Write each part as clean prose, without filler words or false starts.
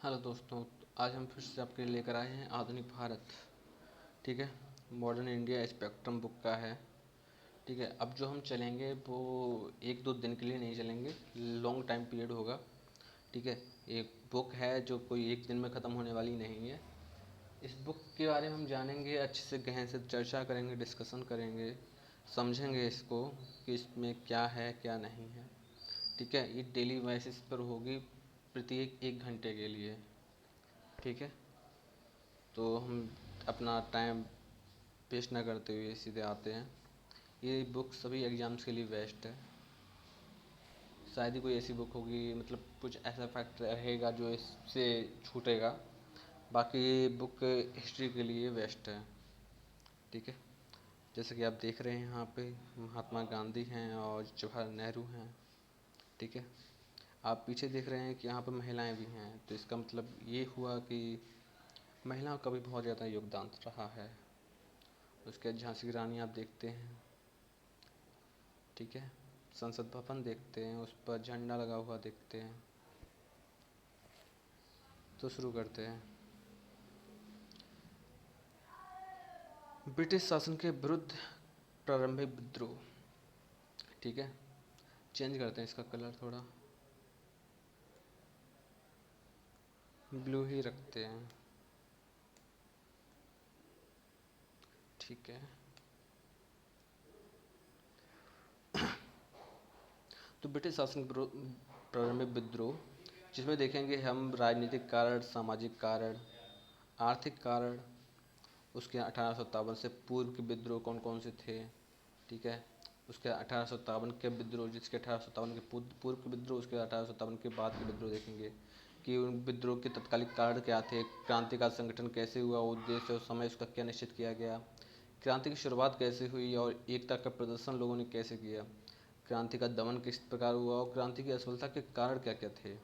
Hello दोस्तों, आज हम फिर से आपके लिए लेकर आए हैं आधुनिक भारत। ठीक है। मॉडर्न इंडिया स्पेक्ट्रम बुक का है। ठीक है। अब जो हम चलेंगे वो एक दो दिन के लिए नहीं चलेंगे, लॉन्ग टाइम पीरियड होगा। ठीक है। एक बुक है जो कोई एक दिन में ख़त्म होने वाली नहीं है। इस बुक के बारे में हम जानेंगे, अच्छे से गहन से चर्चा करेंगे, डिस्कशन करेंगे, समझेंगे इसको कि इसमें क्या है क्या नहीं है। ठीक है। ये डेली बेसिस पर होगी, प्रत्येक एक घंटे के लिए। ठीक है। तो हम अपना टाइम वेस्ट ना करते हुए सीधे आते हैं। ये बुक सभी एग्ज़ाम्स के लिए बेस्ट है। शायद ही कोई ऐसी बुक होगी, मतलब कुछ ऐसा फैक्ट रहेगा जो इससे छूटेगा। बाकी ये बुक हिस्ट्री के लिए बेस्ट है। ठीक है। जैसे कि आप देख रहे हैं यहाँ पे महात्मा गांधी हैं और जवाहर नेहरू हैं। ठीक है। आप पीछे देख रहे हैं कि यहाँ पर महिलाएं भी हैं, तो इसका मतलब ये हुआ कि महिलाओं का भी बहुत ज़्यादा योगदान रहा है। उसके बाद झांसी की रानी आप देखते हैं। ठीक है। संसद भवन देखते हैं, उस पर झंडा लगा हुआ देखते हैं। तो शुरू करते हैं। ब्रिटिश शासन के विरुद्ध प्रारंभिक विद्रोह। ठीक है। चेंज करते हैं इसका कलर थोड़ा, ब्लू ही रखते हैं। ठीक है। तो ब्रिटिश शासन के विरुद्ध प्रारंभिक विद्रोह, जिसमें देखेंगे हम राजनीतिक कारण, सामाजिक कारण, आर्थिक कारण, उसके 1857 से पूर्व के विद्रोह कौन कौन से थे। ठीक है। उसके 1857 के विद्रोह, जिसके 1857 के पूर्व के विद्रोह, उसके 1857 के बाद के विद्रोह देखेंगे कि उन विद्रोह के तत्कालिक कारण क्या थे, क्रांति का संगठन कैसे हुआ, उद्देश्य और समय उसका क्या निश्चित किया गया, क्रांति की शुरुआत कैसे हुई और एकता का प्रदर्शन लोगों ने कैसे किया, क्रांति का दमन किस प्रकार हुआ और क्रांति की असफलता के कारण क्या क्या थे।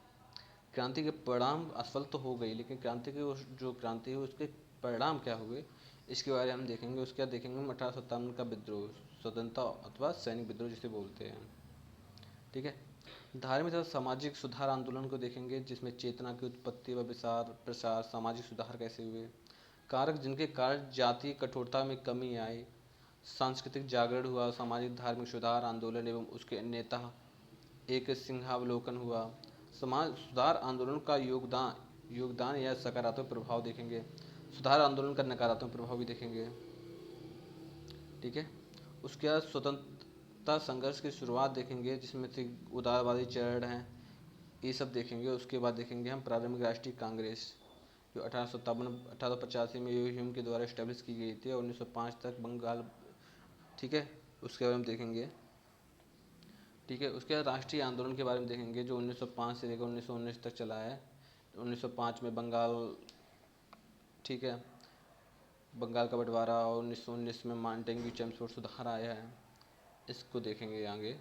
क्रांति के परिणाम, असफल तो हो गई लेकिन क्रांति के जो क्रांति हुई उसके परिणाम क्या हुए, इसके बारे में हम देखेंगे। उसके बाद देखेंगे हम 1857 का विद्रोह, स्वतंत्रता अथवा सैनिक विद्रोह जिसे बोलते हैं। ठीक है। धार्मिक तथा सामाजिक सुधार आंदोलन को देखेंगे, जिसमें चेतना की उत्पत्ति व विचार प्रसार, सामाजिक सुधार कैसे हुए, कारक जिनके कारण जातीय कठोरता में कमी आई, सांस्कृतिक जागरण हुआ, सामाजिक धार्मिक सुधार आंदोलन एवं उसके नेता एक सिंहावलोकन हुआ, समाज सुधार आंदोलन का योगदान योगदान या सकारात्मक प्रभाव देखेंगे, सुधार आंदोलन का नकारात्मक प्रभाव भी देखेंगे। ठीक है। उसके बाद स्वतंत्रता संघर्ष की शुरुआत देखेंगे, जिसमें से उदारवादी चरण हैं, ये सब देखेंगे। उसके बाद देखेंगे हम प्रारंभिक राष्ट्रीय कांग्रेस, जो 1885 में ह्यूम के द्वारा इस्टेब्लिश की गई थी और 1905 तक बंगाल। ठीक है। उसके बारे में देखेंगे। ठीक है। उसके बाद राष्ट्रीय आंदोलन के बारे में देखेंगे, जो 1905 से लेकर 1919 तक चला है। 1905 में बंगाल, ठीक है, बंगाल का बंटवारा, और 1919 में मार्टिन चैम्सफोर्ड सुधार आया है, इसको देखेंगे आगे।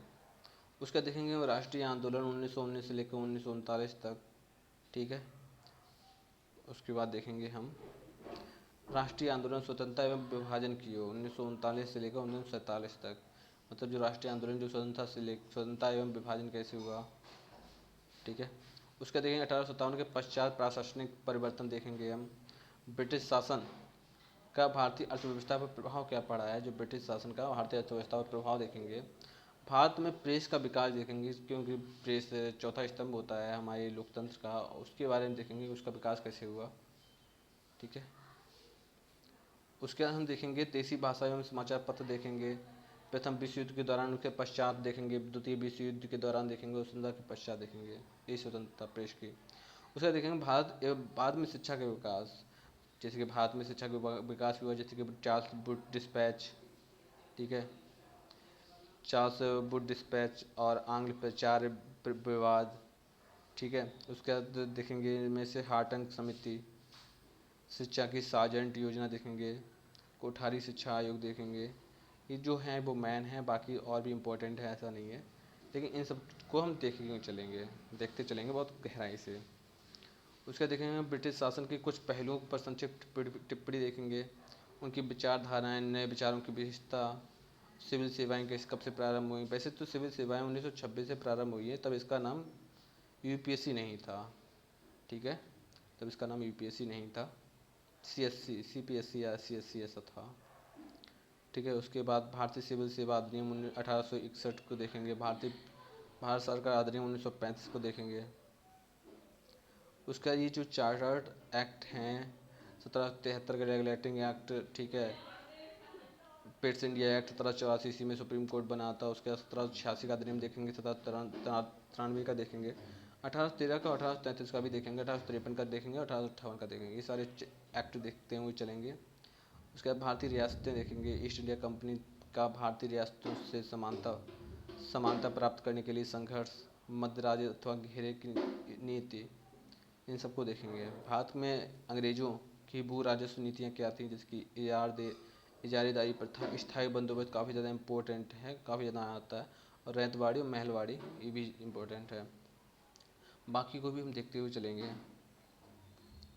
उसका देखेंगे वो राष्ट्रीय आंदोलन 1919 से लेकर 1939 तक। ठीक है। उसके बाद देखेंगे हम राष्ट्रीय आंदोलन स्वतंत्रता एवं विभाजन की ओर 1939 से लेकर 1947 तक, मतलब जो राष्ट्रीय आंदोलन जो स्वतंत्रता एवं विभाजन कैसे हुआ। ठीक है। उसका देखेंगे 1857 के पश्चात प्रशासनिक परिवर्तन देखेंगे हम। ब्रिटिश शासन का भारतीय अर्थव्यवस्था पर प्रभाव क्या पड़ा है, जो ब्रिटिश शासन का भारतीय अर्थव्यवस्था पर प्रभाव देखेंगे। भारत में प्रेस का विकास देखेंगे, क्योंकि प्रेस चौथा स्तंभ होता है हमारे लोकतंत्र का, उसके बारे में देखेंगे उसका विकास कैसे हुआ। ठीक है। उसके बाद हम देखेंगे देसी भाषा एवं समाचार पत्र देखेंगे। प्रथम विश्व युद्ध के दौरान, उसके पश्चात देखेंगे द्वितीय विश्व युद्ध के दौरान देखेंगे, स्वतंत्रता के पश्चात देखेंगे ये स्वतंत्रता प्रेस की। उसके बाद देखेंगे भारत एवं बाद में शिक्षा के विकास, जैसे कि भारत में शिक्षा के विकास हुआ, जैसे कि चार्ल्स वुड डिस्पैच। ठीक है। चार्ल्स वुड डिस्पैच और आंग्ल प्रचार विवाद। ठीक है। उसके बाद देखेंगे इनमें से हार्टन समिति, शिक्षा की सार्जेंट योजना देखेंगे, कोठारी शिक्षा आयोग देखेंगे। ये जो हैं वो मैन हैं, बाकी और भी इम्पोर्टेंट है ऐसा नहीं है, लेकिन इन सब को हम देखते चलेंगे बहुत गहराई से। उसके देखेंगे ब्रिटिश शासन के कुछ पहलुओं पर संक्षिप्त टिप्पणी देखेंगे, उनकी विचारधाराएं, नए विचारों की विशेषता, सिविल सेवाएं कैसे कब से प्रारंभ हुई। वैसे तो सिविल सेवाएं 1926 से प्रारंभ हुई है, तब इसका नाम यूपीएससी नहीं था। ठीक है। तब इसका नाम यूपीएससी नहीं था, सीएससी, सीपीएससी या सीएससी ऐसा था। ठीक है, उसके बाद भारतीय सिविल सेवा अधिनियम 1861 को देखेंगे, भारत सरकार अधिनियम 1935 को देखेंगे। उसका ये जो चार्टर्ड एक्ट हैं 1773 के रेगुलेटिंग एक्ट, ठीक है, पिट्स इंडिया एक्ट 1784 में सुप्रीम कोर्ट बना था। उसके बाद 1786 का अधिनियम देखेंगे, 1793 का देखेंगे, 1813 का, 1833 का भी देखेंगे, 1853 का देखेंगे, 1858 का देखेंगे। ये सारे एक्ट देखते हुए चलेंगे। उसके बाद भारतीय रियासतें देखेंगे, ईस्ट इंडिया कंपनी का भारतीय रियासतों से समानता प्राप्त करने के लिए संघर्ष, मध्य राज्य अथवा घेरे की नीति, इन सबको देखेंगे। भारत में अंग्रेजों की भू राजस्व नीतियाँ क्या थी, जिसकी इजारेदारी प्रथा, स्थायी बंदोबस्त काफ़ी ज़्यादा इम्पोर्टेंट है, काफ़ी ज़्यादा आता है, और रैयतवाड़ी और महलवाड़ी ये भी इम्पोर्टेंट है। बाकी को भी हम देखते हुए चलेंगे।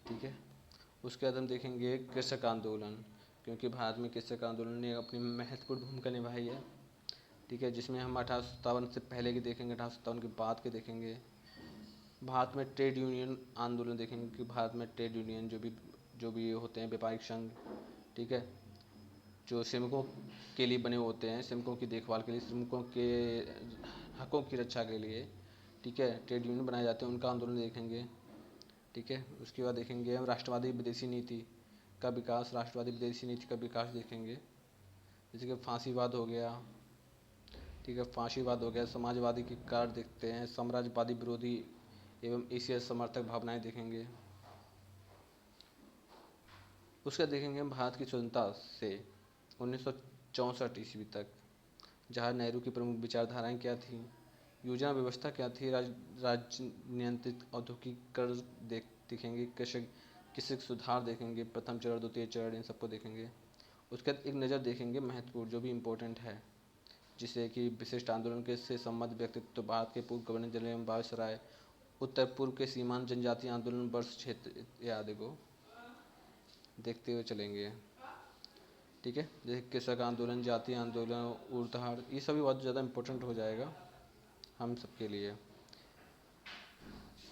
ठीक है, उसके बाद हम देखेंगे कृषक आंदोलन, क्योंकि भारत में कृषक आंदोलन ने अपनी महत्वपूर्ण भूमिका निभाई है। ठीक है, जिसमें हम 1857 से पहले के देखेंगे, 1857 के बाद के देखेंगे। भारत में ट्रेड यूनियन आंदोलन देखेंगे कि भारत में ट्रेड यूनियन जो भी होते हैं, व्यापारिक संघ, ठीक है, जो श्रमिकों के लिए बने होते हैं, श्रमिकों की देखभाल के लिए, श्रमिकों के हकों की रक्षा के लिए, ठीक है, ट्रेड यूनियन बनाए जाते हैं, उनका आंदोलन देखेंगे। ठीक है, उसके बाद देखेंगे हम राष्ट्रवादी विदेशी नीति का विकास, राष्ट्रवादी विदेशी नीति का विकास देखेंगे, जैसे कि फांसीवाद हो गया। ठीक है, फांसीवाद हो गया। समाजवादी के कार्य देखते हैं, साम्राज्यवादी विरोधी एवं एशिया समर्थक भावनाएं देखेंगे। उसका देखेंगे हम भारत की स्वतंत्रता से 1964 ईस्वी तक जवाहर नेहरू की प्रमुख विचारधाराएं क्या थी, योजना व्यवस्था क्या थी, राज्य नियंत्रित औद्योगिकीकरण देखेंगे, कृषि सुधार देखेंगे, प्रथम चरण, द्वितीय चरण, इन सबको देखेंगे। उसके बाद एक नज़र देखेंगे महत्वपूर्ण, जो भी इम्पोर्टेंट है, जिसे कि विशिष्ट आंदोलन के से संबद्ध व्यक्तित्व, भारत के पूर्व गवर्नर जनरल एवं वायसराय, उत्तर पूर्व के सीमांत जनजातीय आंदोलन, वर्ष, क्षेत्र इत्यादि को देखते हुए चलेंगे। ठीक है, जैसे कृषक आंदोलन, जातीय आंदोलन, उर्धार, ये सभी बहुत ज़्यादा इम्पोर्टेंट हो जाएगा हम सबके लिए।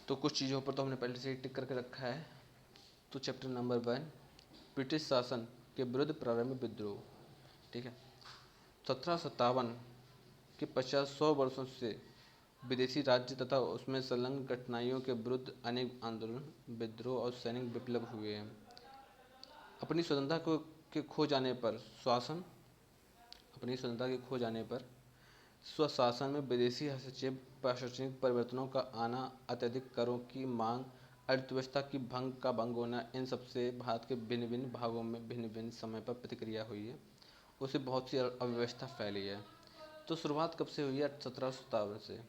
तो कुछ चीज़ों पर तो हमने पहले से ही टिक करके रखा है। तो चैप्टर नंबर 1, ब्रिटिश शासन के विरुद्ध प्रारंभिक विद्रोह। ठीक है, 1757 के पश्चात 100 वर्षों से विदेशी राज्य तथा उसमें संलग्न कठिनाइयों के विरुद्ध अनेक आंदोलन, विद्रोह और सैनिक विप्लव हुए हैं। अपनी स्वतंत्रता के खो जाने पर स्वशासन में विदेशी हस्तक्षेप, प्रशासनिक परिवर्तनों का आना, अत्यधिक करों की मांग, अर्थव्यवस्था की भंग होना, इन सबसे भारत के भिन्न भिन्न भागों में भिन्न भिन्न समय पर प्रतिक्रिया हुई है, उससे बहुत सी अव्यवस्था फैली है। तो शुरुआत कब से हुई है? 1757 से।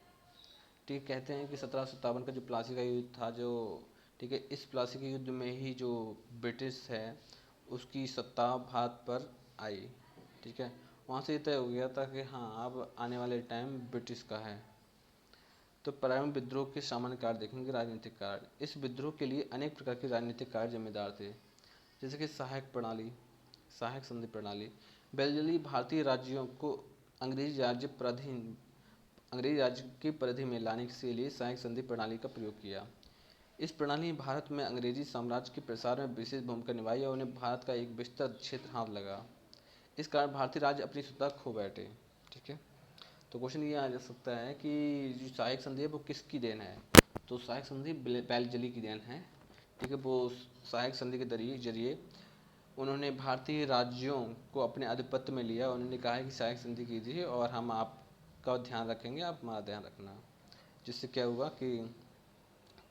ठीक, कहते हैं कि 1757 का जो प्लासी का युद्ध था, जो, ठीक है, इस प्लासी के युद्ध में ही जो ब्रिटिश है उसकी सत्ता भारत पर आई। ठीक है, वहाँ से तय हो गया था कि हाँ, अब आने वाले टाइम ब्रिटिश का है। तो प्रारंभिक विद्रोह के सामान्य कार्य देखेंगे, राजनीतिक कार्य। इस विद्रोह के लिए अनेक प्रकार के राजनीतिक कार्य जिम्मेदार थे, जैसे कि सहायक संधि प्रणाली। बेलजली भारतीय राज्यों को अंग्रेज राज्य की परिधि में लाने के लिए सहायक संधि प्रणाली का प्रयोग किया। इस प्रणाली ने भारत में अंग्रेजी साम्राज्य के प्रसार में विशेष भूमिका निभाई और उन्हें भारत का एक विस्तृत क्षेत्र हाथ लगा। इस कारण भारतीय राज्य अपनी सत्ता खो बैठे। ठीक है, तो क्वेश्चन ये आ जा सकता है कि जो सहायक संधि है वो किसकी देन है? तो सहायक संधि बेलजली की देन है। ठीक है, वो सहायक संधि के जरिए उन्होंने भारतीय राज्यों को अपने आधिपत्य में लिया। उन्होंने कहा है कि सहायक संधि कीजिए और हम आपका ध्यान रखेंगे, आप हमारा ध्यान रखना। जिससे क्या हुआ कि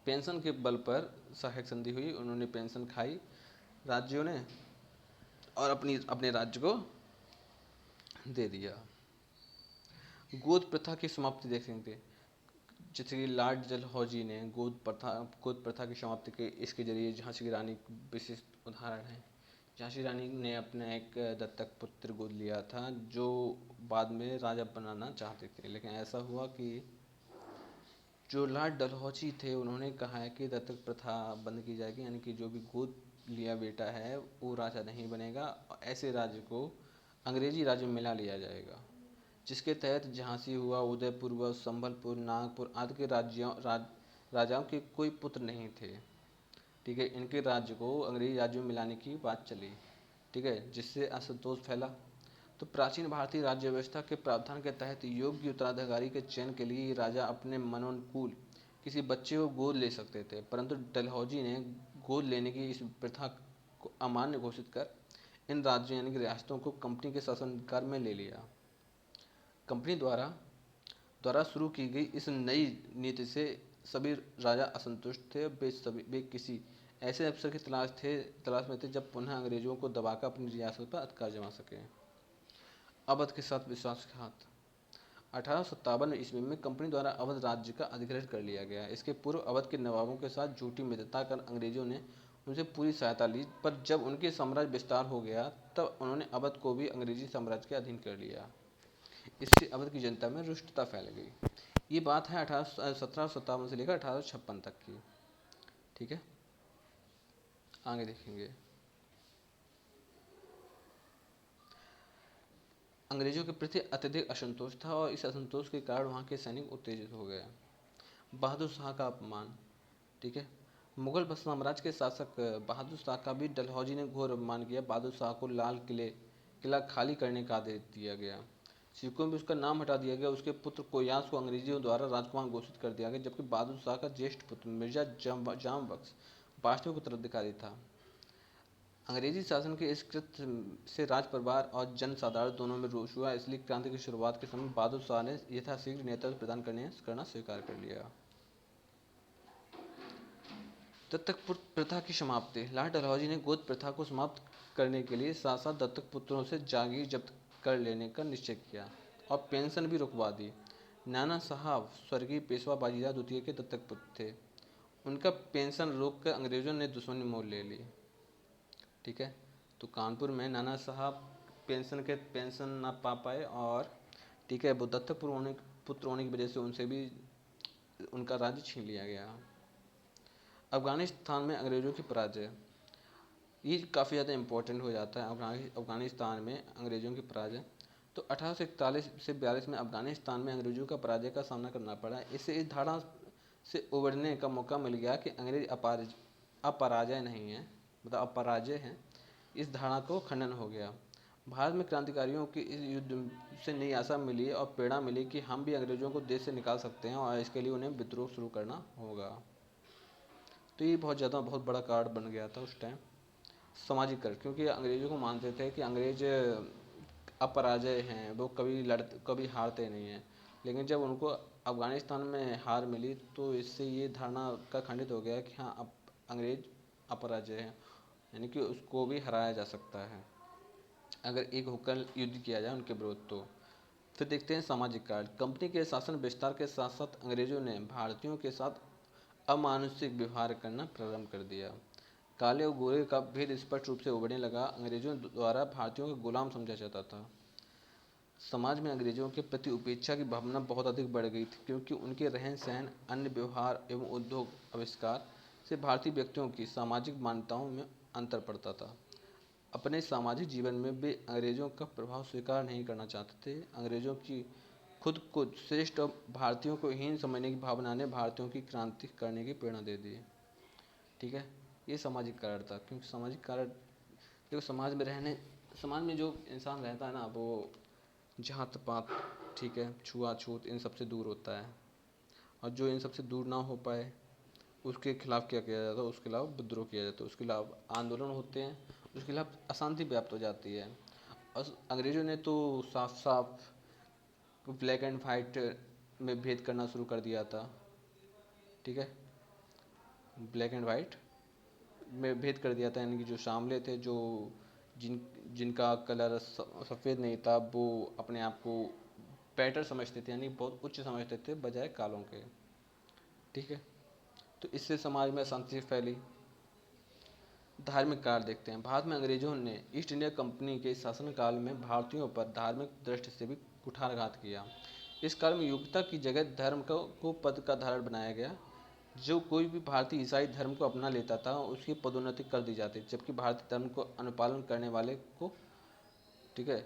पेंशन के बल पर सहायक संधि हुई, उन्होंने पेंशन खाई राज्यों ने और अपने राज्य को दे दिया। गोद प्रथा की समाप्ति देखेंगे, जैसे कि लॉर्ड डलहौजी ने गोद प्रथा की समाप्ति के इसके जरिए झांसी की रानी विशिष्ट उदाहरण है। झांसी रानी ने अपना एक दत्तक पुत्र गोद लिया था, जो बाद में राजा बनाना चाहते थे, लेकिन ऐसा हुआ कि जो लॉर्ड डलहौजी थे उन्होंने कहा है कि दत्तक प्रथा बंद की जाएगी, यानी कि जो भी गोद लिया बेटा है वो राजा नहीं बनेगा, ऐसे राज्य को अंग्रेजी राज्य में मिला लिया जाएगा, जिसके तहत झांसी हुआ, उदयपुर हुआ, संबलपुर, नागपुर आदि के राजाओं के कोई पुत्र नहीं थे। ठीक है, इनके राज्य को अंग्रेजी राज्य में मिलाने की बात चली, ठीक है, जिससे असंतोष फैला। तो प्राचीन भारतीय राज्य व्यवस्था के प्रावधान के तहत योग्य उत्तराधिकारी के चयन के लिए राजा अपने मनोनुकूल किसी बच्चे को गोद ले सकते थे, परंतु डलहौजी ने गोद लेने की इस प्रथा को अमान्य घोषित कर इन राज्यों यानी कि रियासतों को कंपनी के शासनाधिकार में ले लिया। कंपनी द्वारा शुरू की गई इस नई नीति से सभी राजा असंतुष्ट थे। वे किसी ऐसे अवसर की तलाश में थे जब पुनः अंग्रेजों को दबाकर अपनी रियासत पर अधिकार जमा सकें। अवध के साथ विश्वासघात। 1857 ईस्वी में कंपनी द्वारा अवध राज्य का अधिग्रहण कर लिया गया। इसके पूर्व अवध के नवाबों के साथ झूठी मित्रता कर अंग्रेजों ने उनसे पूरी सहायता ली, पर जब उनके साम्राज्य विस्तार हो गया तब उन्होंने अवध को भी अंग्रेजी साम्राज्य के अधीन कर लिया। इससे अवध की जनता में रुष्टता फैल गई। ये बात है 1757 से लेकर 1856 तक की, ठीक है। आगे देखेंगे। अंग्रेजों के प्रति अत्यधिक असंतोष था और इस असंतोष के कारण वहाँ के सैनिक उत्तेजित हो गए। बहादुर शाह का अपमान, ठीक है। मुगल साम्राज्य के शासक बहादुर शाह का भी डलहौजी ने घोर अपमान किया। बहादुर शाह को लाल किला खाली करने का आदेश दिया गया। सिक्कों में उसका नाम हटा दिया गया। उसके पुत्र कोयास को अंग्रेजियों द्वारा राजकुमार घोषित कर दिया गया, जबकि बहादुर शाह का ज्येष्ठ पुत्र मिर्जा जाम बख्श वास्तविक उत्तराधिकारी था। अंग्रेजी शासन के इस कृत्य से राज परिवार और जन साधारण दोनों में रोष हुआ, इसलिए क्रांति की शुरुआत के समय बहादुर शाह ने यथाशीघ्र नेतृत्व प्रदान करना स्वीकार कर लिया। दत्तक प्रथा की समाप्ति। लॉर्ड डलहौजी ने गोद प्रथा को समाप्त करने के लिए साथ साथ दत्तक पुत्रों से जागीर जब्त कर लेने का निश्चय किया और पेंशन भी रुकवा दी। नाना साहब स्वर्गीय पेशवा बाजीराव द्वितीय के दत्तक पुत्र थे। उनका पेंशन रोककर अंग्रेजों ने दुश्मनी मोल ले ली, ठीक है। तो कानपुर में नाना साहब पेंशन ना पा पाए और, ठीक है, वो दत्तक पुत्र होने की वजह से उनसे भी उनका राज्य छीन लिया गया। अफगानिस्तान में अंग्रेजों की पराजय, ये काफ़ी ज़्यादा इम्पोर्टेंट हो जाता है। अफगानिस्तान में अंग्रेजों की पराजय। तो 1841 से 42 में अफगानिस्तान में अंग्रेजों का पराजय का सामना करना पड़ा। इससे इस धारणा से उबरने का मौका मिल गया कि अंग्रेज अपराजय नहीं है, मतलब अपराजय हैं। इस धारणा को खंडन हो गया। भारत में क्रांतिकारियों की इस युद्ध से नई आशा मिली और प्रेरणा मिली कि हम भी अंग्रेजों को देश से निकाल सकते हैं और इसके लिए उन्हें विद्रोह शुरू करना होगा। तो ये बहुत बड़ा कारण बन गया था उस टाइम सामाजिकरण, क्योंकि अंग्रेजों को मानते थे कि अंग्रेज अपराजय हैं, वो कभी हारते नहीं हैं। लेकिन जब उनको अफगानिस्तान में हार मिली तो इससे ये धारणा का खंडित हो गया कि हाँ, अब अंग्रेज अपराजय हैं, यानी कि उसको भी हराया जा सकता है अगर एक होकर युद्ध किया जाए उनके विरुद्ध। तो फिर देखते हैं सामाजिक कारण। कंपनी के शासन विस्तार के साथ साथ अंग्रेजों ने भारतीयों के साथ अमानुषिक व्यवहार करना प्रारंभ कर दिया। काले और गोरे का भेद स्पष्ट रूप से उभरने लगा। अंग्रेजों द्वारा भारतीयों को गुलाम समझा जाता था। समाज में अंग्रेजों के प्रति उपेक्षा की भावना बहुत अधिक बढ़ गई थी, क्योंकि उनके रहन सहन, अन्य व्यवहार एवं उद्योग आविष्कार से भारतीय व्यक्तियों की सामाजिक मान्यताओं में अंतर पड़ता था। अपने सामाजिक जीवन में वे अंग्रेजों का प्रभाव स्वीकार नहीं करना चाहते थे। अंग्रेजों की खुद को श्रेष्ठ और भारतीयों को हीन समझने की भावना ने भारतीयों की क्रांति करने की प्रेरणा दे दी, ठीक है। ये सामाजिक कारण था, क्योंकि सामाजिक कारण देखो, समाज में जो इंसान रहता है ना, वो जात पात, ठीक है, छुआछूत, इन सबसे दूर होता है। और जो इन सबसे दूर ना हो पाए उसके खिलाफ क्या किया जाता है, उसके खिलाफ विद्रोह किया जाता है, उसके खिलाफ आंदोलन होते हैं, उसके खिलाफ अशांति व्याप्त हो जाती है। और अंग्रेजों ने तो साफ साफ ब्लैक एंड वाइट में भेद करना शुरू कर दिया था, ठीक है। ब्लैक एंड वाइट में भेद कर दिया था, यानी कि जो शामले थे, जो जिनका कलर सफ़ेद नहीं था, वो अपने आप को बेटर समझते थे, यानी बहुत उच्च समझते थे बजाय कालों के, ठीक है। तो इससे समाज में अशांति फैली। धार्मिक कारण देखते हैं। भारत में अंग्रेजों ने ईस्ट इंडिया कंपनी के शासनकाल में भारतीयों पर धार्मिक दृष्टि से भी कुठाराघात किया। इस काल में योग्यता की जगह धर्म को पद का धारण बनाया गया। जो कोई भी भारतीय ईसाई धर्म को अपना लेता था उसकी पदोन्नति कर दी जाती, जबकि भारतीय धर्म को अनुपालन करने वाले को, ठीक है,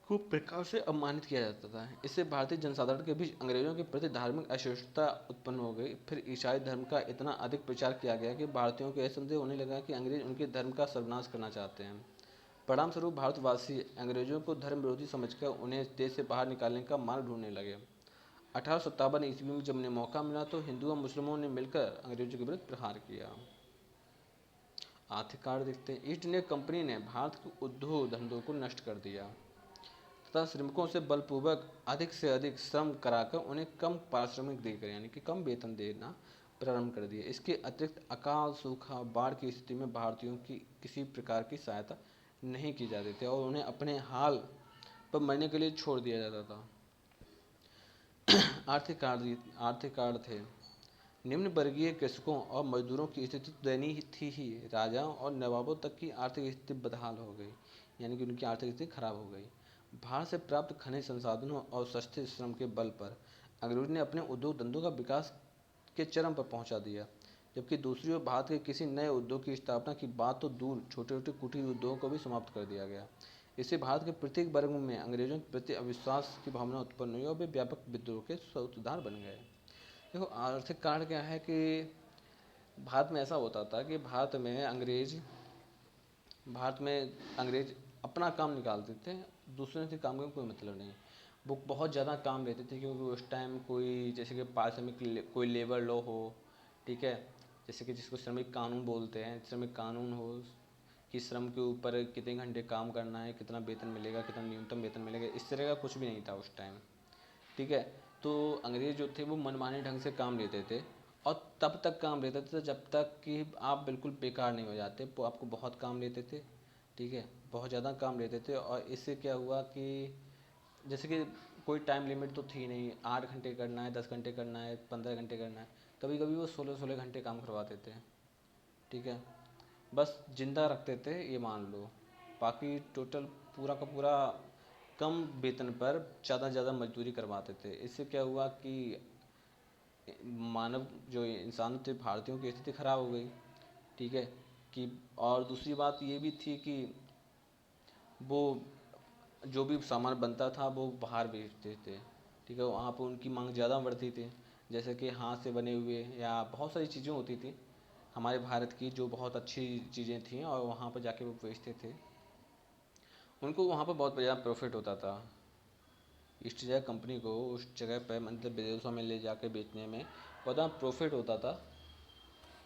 को प्रकार से अपमानित किया जाता था। इससे भारतीय जनसाधारण के बीच अंग्रेजों के प्रति धार्मिक असहिष्णुता उत्पन्न हो गई। फिर ईसाई धर्म का इतना अधिक प्रचार किया गया कि भारतीयों को यह संदेह होने लगा कि अंग्रेज उनके धर्म का सर्वनाश करना चाहते हैं। परिणाम स्वरूप भारतवासी अंग्रेजों को धर्म विरोधी समझकर उन्हें देश से बाहर निकालने का मार्ग ढूंढने लगे। 1857 ईस्वी में जब उन्हें मौका मिला तो हिंदुओं और मुस्लिमों ने मिलकर अंग्रेजों के विरुद्ध प्रहार किया। आर्थिक कारण देखते हैं। ईस्ट इंडिया कंपनी ने भारत के उद्योग धंधों को नष्ट कर दिया तथा श्रमिकों से बलपूर्वक अधिक से अधिक श्रम कराकर उन्हें कम पारिश्रमिक देकर यानी कि कम वेतन देना प्रारंभ कर दिया। इसके अतिरिक्त अकाल, सूखा, बाढ़ की स्थिति में भारतीयों की किसी प्रकार की सहायता नहीं की जाती थी और उन्हें अपने हाल पर मरने के लिए छोड़ दिया जाता था। आर्थिक कारण थे। निम्न वर्गीय कृषकों और मजदूरों की स्थिति दयनीय थी ही। राजाओं और नवाबों तक की आर्थिक स्थिति बदहाल हो गई, यानी कि उनकी आर्थिक स्थिति खराब हो गई। भारत से प्राप्त खनिज संसाधनों और सस्ते श्रम के बल पर अंग्रेजों ने अपने उद्योग धंधों का विकास के चरम पर पहुंचा दिया, जबकि दूसरी ओर भारत के किसी नए उद्योग की स्थापना की बात तो दूर, छोटे छोटे कुटीर उद्योगों को भी समाप्त कर दिया गया। इससे भारत के प्रत्येक वर्ग में अंग्रेजों के प्रति अविश्वास की भावना उत्पन्न हुई और वे व्यापक विद्रोह के सूत्रधार बन गए। देखो, आर्थिक कारण क्या है कि भारत में ऐसा होता था कि भारत में अंग्रेज अपना काम निकालते थे, दूसरे से काम का कोई मतलब नहीं। वो बहुत ज़्यादा काम लेते थे क्योंकि उस टाइम कोई जैसे कि पारिश्रमिक कोई लेबर लॉ हो, ठीक है, जैसे कि जिसको श्रमिक कानून बोलते हैं, श्रमिक कानून हो कि श्रम के ऊपर कितने घंटे काम करना है, कितना वेतन मिलेगा, कितना न्यूनतम वेतन मिलेगा, इस तरह का कुछ भी नहीं था उस टाइम, ठीक है। तो अंग्रेज जो थे वो मनमाने ढंग से काम लेते थे और तब तक काम लेते थे जब तक कि आप बिल्कुल बेकार नहीं हो जाते। वो आपको बहुत काम लेते थे, ठीक है, बहुत ज़्यादा काम लेते थे। और इससे क्या हुआ कि जैसे कि कोई टाइम लिमिट तो थी नहीं, 8 घंटे करना है, 10 घंटे करना है, 15 घंटे करना है, कभी कभी वो 16-16 घंटे काम करवाते थे, ठीक है, बस जिंदा रखते थे ये मान लो। बाकी टोटल पूरा का पूरा कम वेतन पर ज़्यादा ज़्यादा मजदूरी करवाते थे। इससे क्या हुआ कि मानव जो इंसान थे, भारतीयों की स्थिति खराब हो गई, ठीक है, कि और दूसरी बात ये भी थी कि वो जो भी सामान बनता था वो बाहर बेचते थे, ठीक है, वहाँ पर उनकी मांग ज़्यादा बढ़ती थी। जैसे कि हाथ से बने हुए या बहुत सारी चीज़ें होती थी हमारे भारत की जो बहुत अच्छी चीज़ें थीं और वहाँ पर जाके वो बेचते थे, उनको वहाँ पर बहुत ज़्यादा प्रॉफिट होता था। ईस्ट इंडिया कंपनी को उस जगह पर मतलब विदेशों में ले जाकर बेचने में बहुत ज़्यादा प्रॉफिट होता था,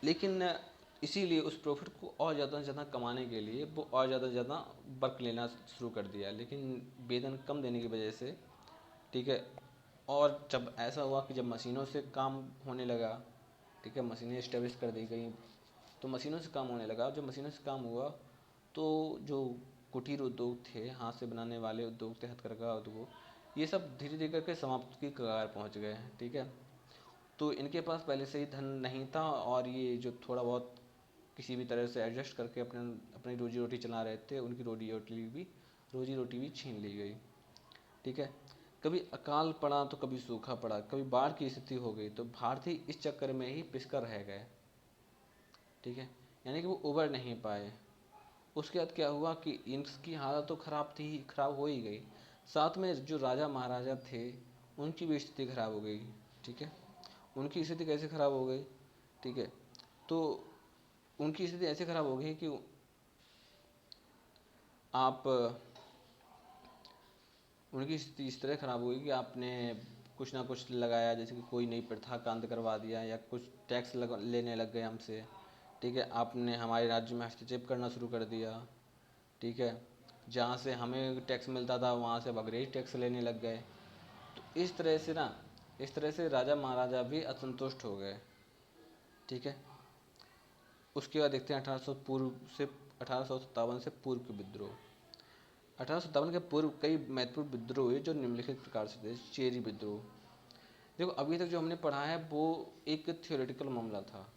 लेकिन इसीलिए उस प्रॉफिट को और ज़्यादा से ज़्यादा कमाने के लिए वो और ज़्यादा से ज़्यादा वर्क लेना शुरू कर दिया, लेकिन वेतन कम देने की वजह से, ठीक है। और जब ऐसा हुआ कि जब मशीनों से काम होने लगा, ठीक है, मशीनें इस्टेब्लिश कर दी गई तो मशीनों से काम होने लगा। जब मशीनों से काम हुआ तो जो कुटीर उद्योग थे, हाथ से बनाने वाले उद्योग थे, हथकरघा उद्योग, ये सब धीरे धीरे करके समाप्ति की कगार पहुंच गए, ठीक है। तो इनके पास पहले से ही धन नहीं था और ये जो थोड़ा बहुत किसी भी तरह से एडजस्ट करके अपनी रोजी रोटी चला रहे थे, उनकी रोजी रोटी भी छीन ली गई, ठीक है। कभी अकाल पड़ा तो कभी सूखा पड़ा, कभी बाढ़ की स्थिति हो गई, तो भारतीय इस चक्कर में ही पिसकर रह गए, ठीक है, यानी कि वो उबर नहीं पाए। उसके बाद क्या हुआ कि इनकी हालत तो खराब हो ही गई, साथ में जो राजा महाराजा थे उनकी भी स्थिति खराब हो गई, ठीक है। उनकी स्थिति कैसे खराब हो गई, ठीक है, तो उनकी स्थिति ऐसे खराब हो गई कि आप उनकी स्थिति इस तरह खराब हुई कि आपने कुछ ना कुछ लगाया, जैसे कि कोई नई प्रथा का अंत करवा दिया या कुछ टैक्स लेने लग गए हमसे, ठीक है, आपने हमारे राज्य में हस्तक्षेप करना शुरू कर दिया, ठीक है, जहाँ से हमें टैक्स मिलता था वहाँ से अब अंग्रेज टैक्स लेने लग गए। तो इस तरह से राजा महाराजा भी असंतुष्ट हो गए, ठीक है। उसके बाद देखते हैं 1857 से पूर्व के विद्रोह। 1857 के पूर्व कई महत्वपूर्ण विद्रोह हुए जो निम्नलिखित प्रकार से थे। चेरी विद्रोह। देखो, अभी तक जो हमने पढ़ा है वो एक थियोरेटिकल मामला था,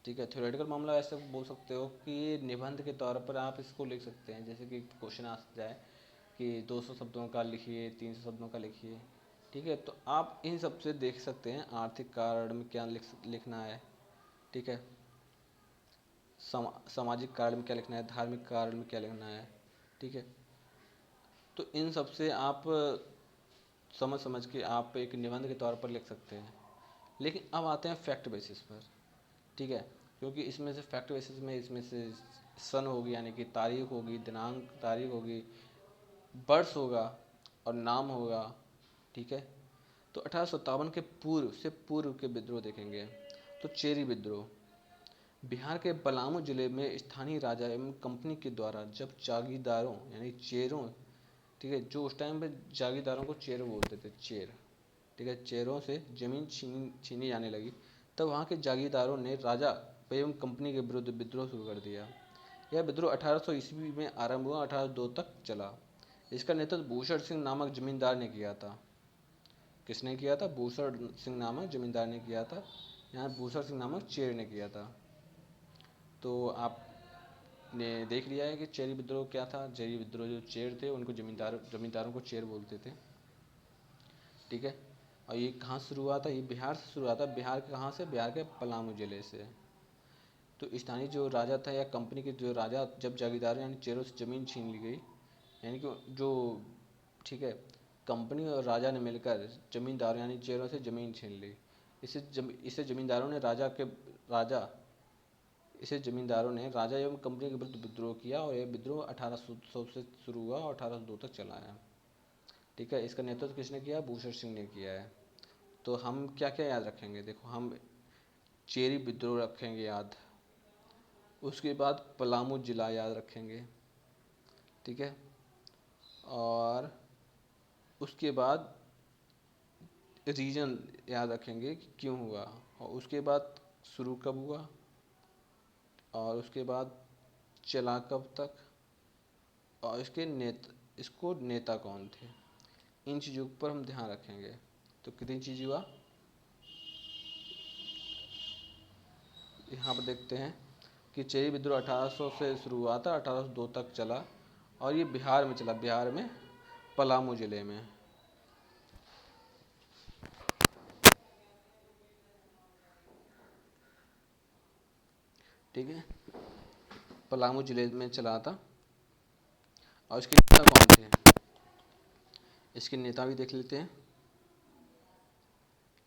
ठीक है। थियोरेटिकल मामला ऐसे बोल सकते हो कि ये निबंध के तौर पर आप इसको लिख सकते हैं। जैसे कि क्वेश्चन आ जाए कि 200 शब्दों का लिखिए, 300 शब्दों का लिखिए, ठीक है, तो आप इन सब से देख सकते हैं आर्थिक कारण में क्या लिखना है, ठीक है, सामाजिक कारण में क्या लिखना है, धार्मिक कारण में क्या लिखना है, ठीक है। तो इन सब से आप समझ समझ के आप एक निबंध के तौर पर लिख सकते हैं। लेकिन अब आते हैं फैक्ट बेसिस पर, ठीक है, क्योंकि इसमें से फैक्ट बेसिस में इसमें से सन होगी यानी कि तारीख होगी, दिनांक तारीख होगी, वर्ष होगा और नाम होगा, ठीक है। तो 1857 के पूर्व के विद्रोह देखेंगे तो चेरी विद्रोह बिहार के पलामू जिले में स्थानीय राजा एवं कंपनी के द्वारा जब जागीरदारों यानी चेरों, ठीक है, जो उस टाइम पे जागीरदारों को चेर बोलते थे, चेर, ठीक है, चेरों से जमीन छीनी जाने लगी, तब वहाँ के जागीरदारों ने राजा एवं कंपनी के विरुद्ध विद्रोह शुरू कर दिया। यह विद्रोह 1800 ईस्वी में आरंभ हुआ, 1802 तक चला। इसका नेतृत्व भूषण सिंह नामक जमींदार ने किया था। किसने किया था? भूषण सिंह नामक जमींदार ने किया था। यहाँ भूषण सिंह नामक चेर ने किया था। तो आपने देख लिया है कि चेरी विद्रोह क्या था। चेरी विद्रोह जो चेर थे उनको जमींदारों को चेर बोलते थे, ठीक है। और ये कहाँ से शुरू हुआ था? ये बिहार से शुरू हुआ था। बिहार के कहाँ से? बिहार के पलामू जिले से। तो स्थानीय जो राजा था या कंपनी के जो राजा, जब जागीरदारों यानी चेरों से ज़मीन छीन ली गई, यानी कि जो, ठीक है, कंपनी और राजा ने मिलकर जमींदारों यानी चेरों से ज़मीन छीन ली। इसे जमींदारों ने राजा इसे जमींदारों ने राजा एवं कंपनी के विरुद्ध विद्रोह किया और यह विद्रोह 1800 से शुरू हुआ और 1802 तक चला है, ठीक है। इसका नेतृत्व किसने किया? भूषण सिंह ने किया है। तो हम क्या क्या याद रखेंगे? देखो, हम चेरी विद्रोह रखेंगे याद, उसके बाद पलामू जिला याद रखेंगे, ठीक है, और उसके बाद रीजन याद रखेंगे कि क्यों हुआ, और उसके बाद शुरू कब हुआ, और उसके बाद चला कब तक, और इसको नेता कौन थे। इन चीज़ों पर हम ध्यान रखेंगे। तो कितनी चीज़ हुआ यहाँ पर देखते हैं कि चेरी विद्रोह 1800 से शुरू हुआ था, 1802 तक चला, और ये बिहार में चला, बिहार में पलामू जिले में, ठीक है, पलामू जिले में चला था। और इसके नेता कौन थे? इसके नेता भी देख लेते हैं।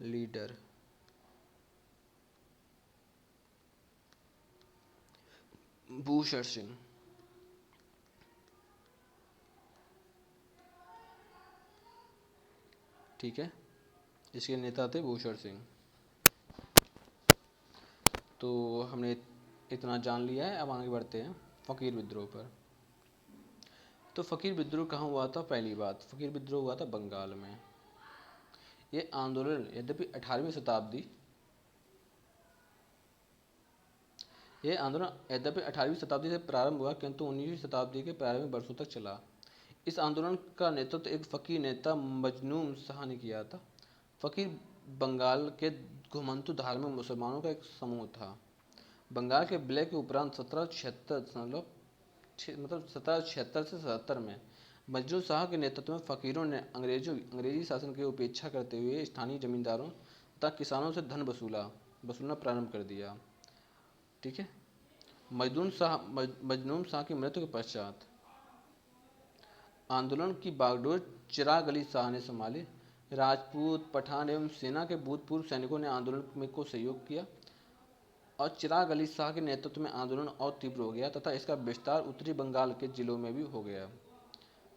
लीडर भूषण सिंह, ठीक है, इसके नेता थे भूषण सिंह। तो हमने इतना जान लिया है। अब आगे बढ़ते हैं फकीर विद्रोह पर। तो फकीर विद्रोह कहाँ हुआ था? पहली बात, फकीर विद्रोह हुआ था बंगाल में। ये आंदोलन यद्यपि 18वीं शताब्दी ये आंदोलन यद्यपि 18वीं शताब्दी से प्रारंभ हुआ, किंतु 19वीं शताब्दी के प्रारंभिक वर्षों तक चला। इस आंदोलन का नेतृत्व एक फकीर नेता मजनून शाह ने किया था। फकीर बंगाल के घुमंतु धार्मिक मुसलमानों का एक समूह था। बंगाल के विलय के उपरांत 1776 से 77 में मजनू शाह के नेतृत्व में फकीरों ने अंग्रेजी शासन की उपेक्षा करते हुए स्थानीय जमींदारों तथा किसानों से धन वसूलना प्रारंभ कर दिया, ठीक है। मजनून शाह की मृत्यु के पश्चात आंदोलन की बागडोर चिराग अली शाह ने संभाली। राजपूत, पठान एवं सेना के भूतपूर्व सैनिकों ने आंदोलन को सहयोग किया और चिराग अली शाह के नेतृत्व में आंदोलन और तीव्र हो गया तथा इसका विस्तार उत्तरी बंगाल के जिलों में भी हो गया।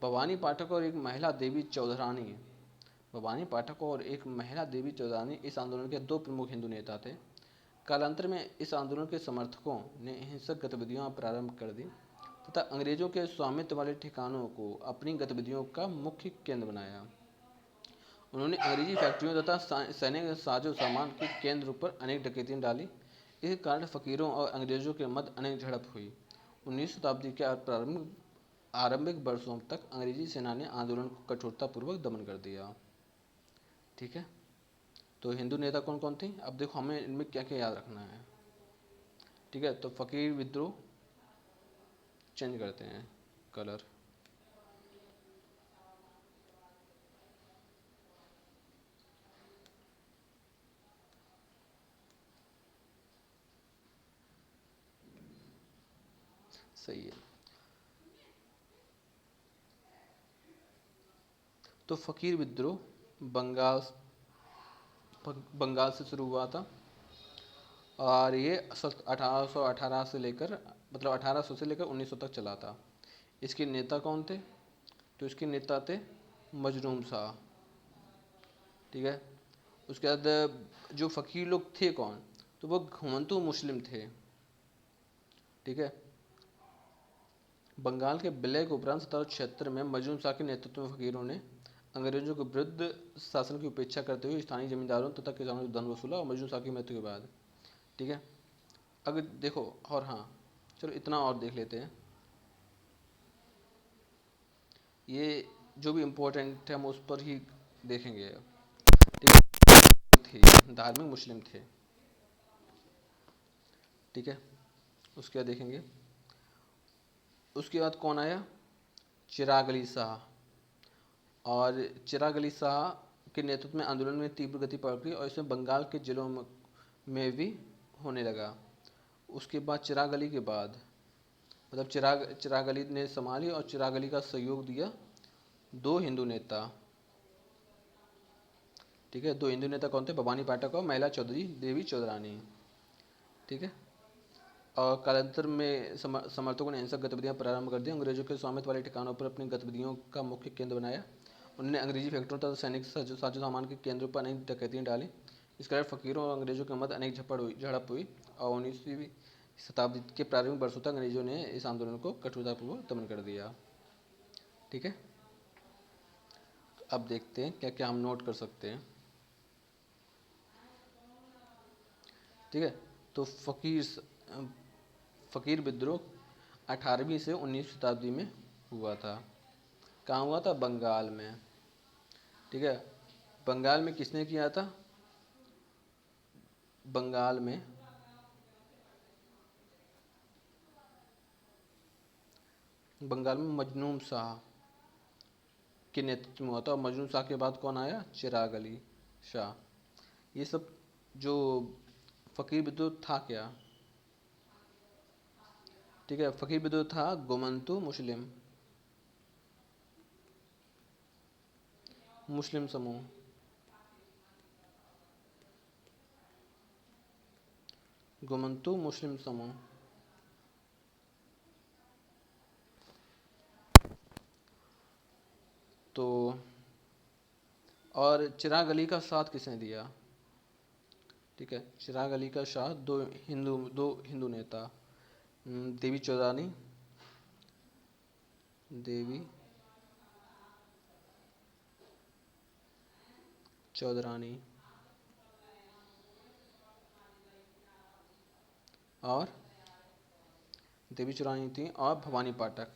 भवानी पाठक और एक महिला देवी चौधरानी इस आंदोलन के दो प्रमुख हिंदू नेता थे। कालांतर में इस आंदोलन के समर्थकों ने हिंसक गतिविधियां प्रारंभ कर दी तथा अंग्रेजों के स्वामित्व वाले ठिकानों को अपनी गतिविधियों का मुख्य केंद्र बनाया। उन्होंने अंग्रेजी फैक्ट्रियों तथा सैनिक साजो सामान के केंद्रों पर अनेक डकैतियां डाली। इस कारण फकीरों और अंग्रेजों के मध्य अनेक झड़प हुई। 19वीं शताब्दी के आरंभिक वर्षों तक अंग्रेजी सेना ने आंदोलन को कठोरतापूर्वक दमन कर दिया, ठीक है। तो हिंदू नेता कौन कौन थे? अब देखो, हमें इनमें क्या क्या याद रखना है, ठीक है। तो फकीर विद्रोह चेंज करते हैं कलर, सही है। तो फ़कीर विद्रोह बंगाल बंगाल से शुरू हुआ था और ये 1818 से लेकर मतलब 1800 से लेकर 1900 तक चला था। इसके नेता कौन थे? तो इसके नेता थे मजनूम शाह। ठीक है। उसके बाद जो फ़कीर लोग थे कौन? तो वो घुमंतू मुस्लिम थे। ठीक है। बंगाल के विलय के उपरांत 1776 में मजनूम शाह के नेतृत्व में फ़कीरों ने अंग्रेजों के विरुद्ध शासन की उपेक्षा करते हुए स्थानीय जमींदारों तथा किसानों से धन वसूला और मजनूम शाह की मृत्यु के बाद। ठीक है। अगर देखो और हाँ चलो इतना और देख लेते हैं। ये जो भी इम्पोर्टेंट है हम उस पर ही देखेंगे। ठीक है। थे धार्मिक मुस्लिम थे। ठीक है। उसके बाद देखेंगे। उसके बाद कौन आया? चिराग अली शाह। और चिराग अली शाह के नेतृत्व में आंदोलन में तीव्र गति पकड़ी और इसमें बंगाल के जिलों में भी होने लगा। उसके बाद चिराग अली के बाद मतलब चिराग अली ने संभाली और चिराग अली का सहयोग दिया दो हिंदू नेता। ठीक है। दो हिंदू नेता कौन थे? भवानी पाठक और महिला चौधरी देवी चौधरानी। ठीक है। और कालांतर में समर्थकों ने हिंसक गतिविधियां प्रारंभ कर दी। अंग्रेजों के स्वामित्व वाले ठिकानों पर अपनी गतिविधियों का मुख्य केंद्र बनाया। उन्होंने अंग्रेजी फैक्ट्रियों तथा सैनिक साजो सामान के केंद्रों पर अनेक डकैतियां डाली। इस कारण फकीरों और अंग्रेजों के मध्य अनेक झड़प हुई और 19वीं शताब्दी के प्रारंभिक वर्षों तक अंग्रेजों ने इस आंदोलन को कठोरतापूर्वक दमन कर दिया। ठीक है। अब देखते हैं क्या क्या हम नोट कर सकते हैं। ठीक है। तो फ़कीर विद्रोह 18वीं से 19वीं शताब्दी में हुआ था। कहाँ हुआ था? बंगाल में। ठीक है। बंगाल में किसने किया था? बंगाल में मजनूम शाह के नेतृत्व में हुआ था। और मजनूम शाह के बाद कौन आया? चिराग अली शाह। ये सब जो फ़कीर विद्रोह था क्या? ठीक है। फ़कीर विद्रोह था गोमंतु मुस्लिम समूह। गोमंतु मुस्लिम समूह। तो और चिराग अली का साथ किसने दिया? ठीक है। चिराग अली का साथ दो हिंदू नेता देवी चौधरानी और देवी चौधरानी थी और भवानी पाठक।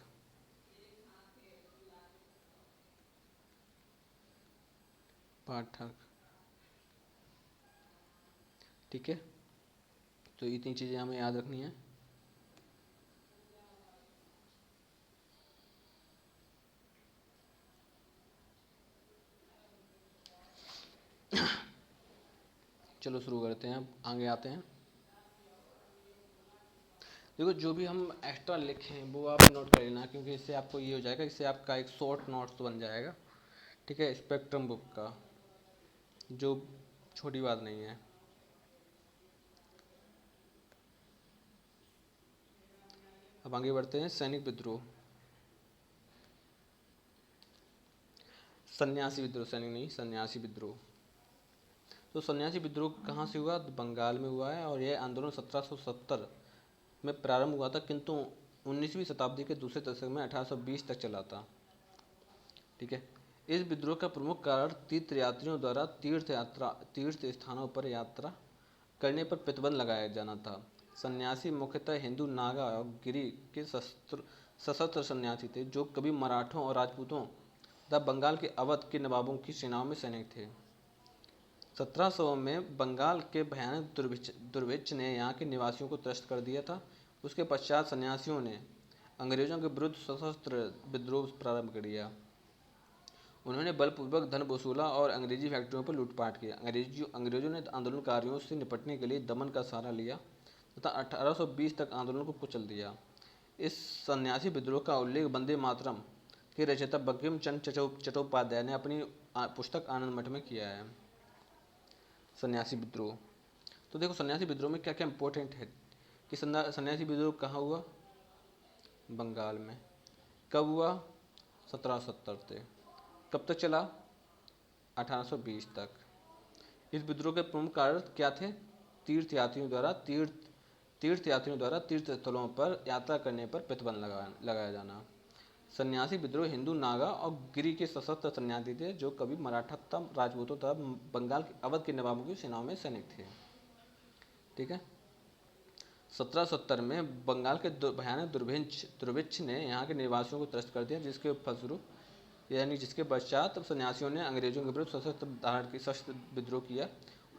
ठीक है। तो इतनी चीज़ें हमें याद रखनी है। चलो शुरू करते हैं। अब आगे आते हैं। देखो जो भी हम एक्स्ट्रा लिखें वो आप नोट कर लेना क्योंकि इससे आपको ये हो जाएगा, इससे आपका एक शॉर्ट नोट्स बन जाएगा। ठीक है। स्पेक्ट्रम बुक का, जो छोटी बात नहीं है। अब आगे बढ़ते हैं। सैनिक विद्रोह, सन्यासी विद्रोह, सैनिक नहीं सन्यासी विद्रोह। तो सन्यासी विद्रोह कहाँ से हुआ? बंगाल में हुआ है और यह आंदोलन 1770 में प्रारंभ हुआ था किंतु 19वीं शताब्दी के दूसरे दशक में 1820 तक चला था। ठीक है। इस विद्रोह का प्रमुख कारण तीर्थयात्रियों द्वारा तीर्थ स्थानों पर यात्रा करने पर प्रतिबंध लगाया जाना था। सन्यासी मुख्यतः हिंदू, नागा और गिरी के सशस्त्र सन्यासी थे जो कभी मराठों और राजपूतों तथा बंगाल के अवध के नवाबों की सेनाओं में सैनिक थे। 1700 में बंगाल के भयानक दुर्भिक्ष ने यहाँ के निवासियों को त्रस्त कर दिया था। उसके पश्चात सन्यासियों ने अंग्रेजों के विरुद्ध सशस्त्र विद्रोह प्रारंभ कर दिया। उन्होंने बलपूर्वक धन वसूला और अंग्रेजी फैक्ट्रियों पर लूटपाट किया। अंग्रेजों ने आंदोलनकारियों से निपटने के लिए दमन का सहारा लिया तथा 1820 तक आंदोलन को कुचल दिया। इस सन्यासी विद्रोह का उल्लेख वंदे मातरम के रचयिता बंकिम चंद्र चट्टोपाध्याय ने अपनी पुस्तक आनंद मठ में किया है। सन्यासी विद्रोह। तो देखो सन्यासी विद्रोह में क्या क्या इंपॉर्टेंट है कि सन्यासी विद्रोह कहाँ हुआ? बंगाल में। कब हुआ? 1770 से। कब तक चला? 1820 तक। इस विद्रोह के प्रमुख कारण क्या थे? तीर्थयात्रियों द्वारा तीर्थ स्थलों पर यात्रा करने पर प्रतिबंध लगाया जाना। सन्यासी विद्रोह हिंदू, नागा और गिरी के सशस्त्र सन्यासी थे जो कभी मराठा तथा राजपूतों तथा बंगाल के अवध के नवाबों की सेनाओं में सैनिक थे। ठीक है। 1770 में बंगाल के भयानक दुर्भिक्ष ने यहाँ के निवासियों को त्रस्त कर दिया, जिसके फलस्वरूप यानी जिसके पश्चात सन्यासियों ने अंग्रेजों के विरुद्ध सशस्त्र विद्रोह किया।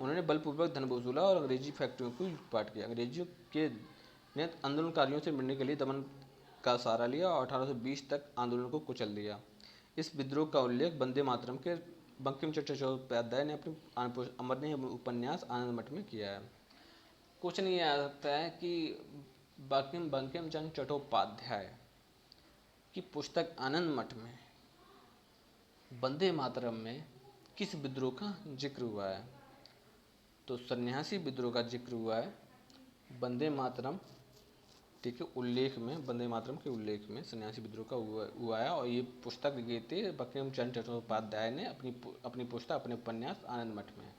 उन्होंने बलपूर्वक धन वसूला और अंग्रेजी फैक्ट्रियों को लूटपाट किया। अंग्रेजों के ने आंदोलनकारियों से मिलने के लिए दमन का सहारा लिया और 1820 तक आंदोलन को कुचल दिया। इस विद्रोह का उल्लेख वंदे मातरम के बंकिम चंद्र चट्टोपाध्याय ने अपने अमरनीय उपन्यास आनंद मठ में किया है। क्वेश्चन ये आ सकता है कि बंकिम चंद्र चट्टोपाध्याय की पुस्तक आनंद मठ में वंदे मातरम में किस विद्रोह का जिक्र हुआ है? तो सन्यासी विद्रोह का जिक्र हुआ है वंदे मातरम, ठीक है, उल्लेख में, वंदे मातरम के उल्लेख में सन्यासी विद्रोह का हुआ है। और ये पुस्तक लिखी थी बंकिम चंद्र चट्टोपाध्याय ने अपनी पुस्तक, अपने उपन्यास आनंद मठ में।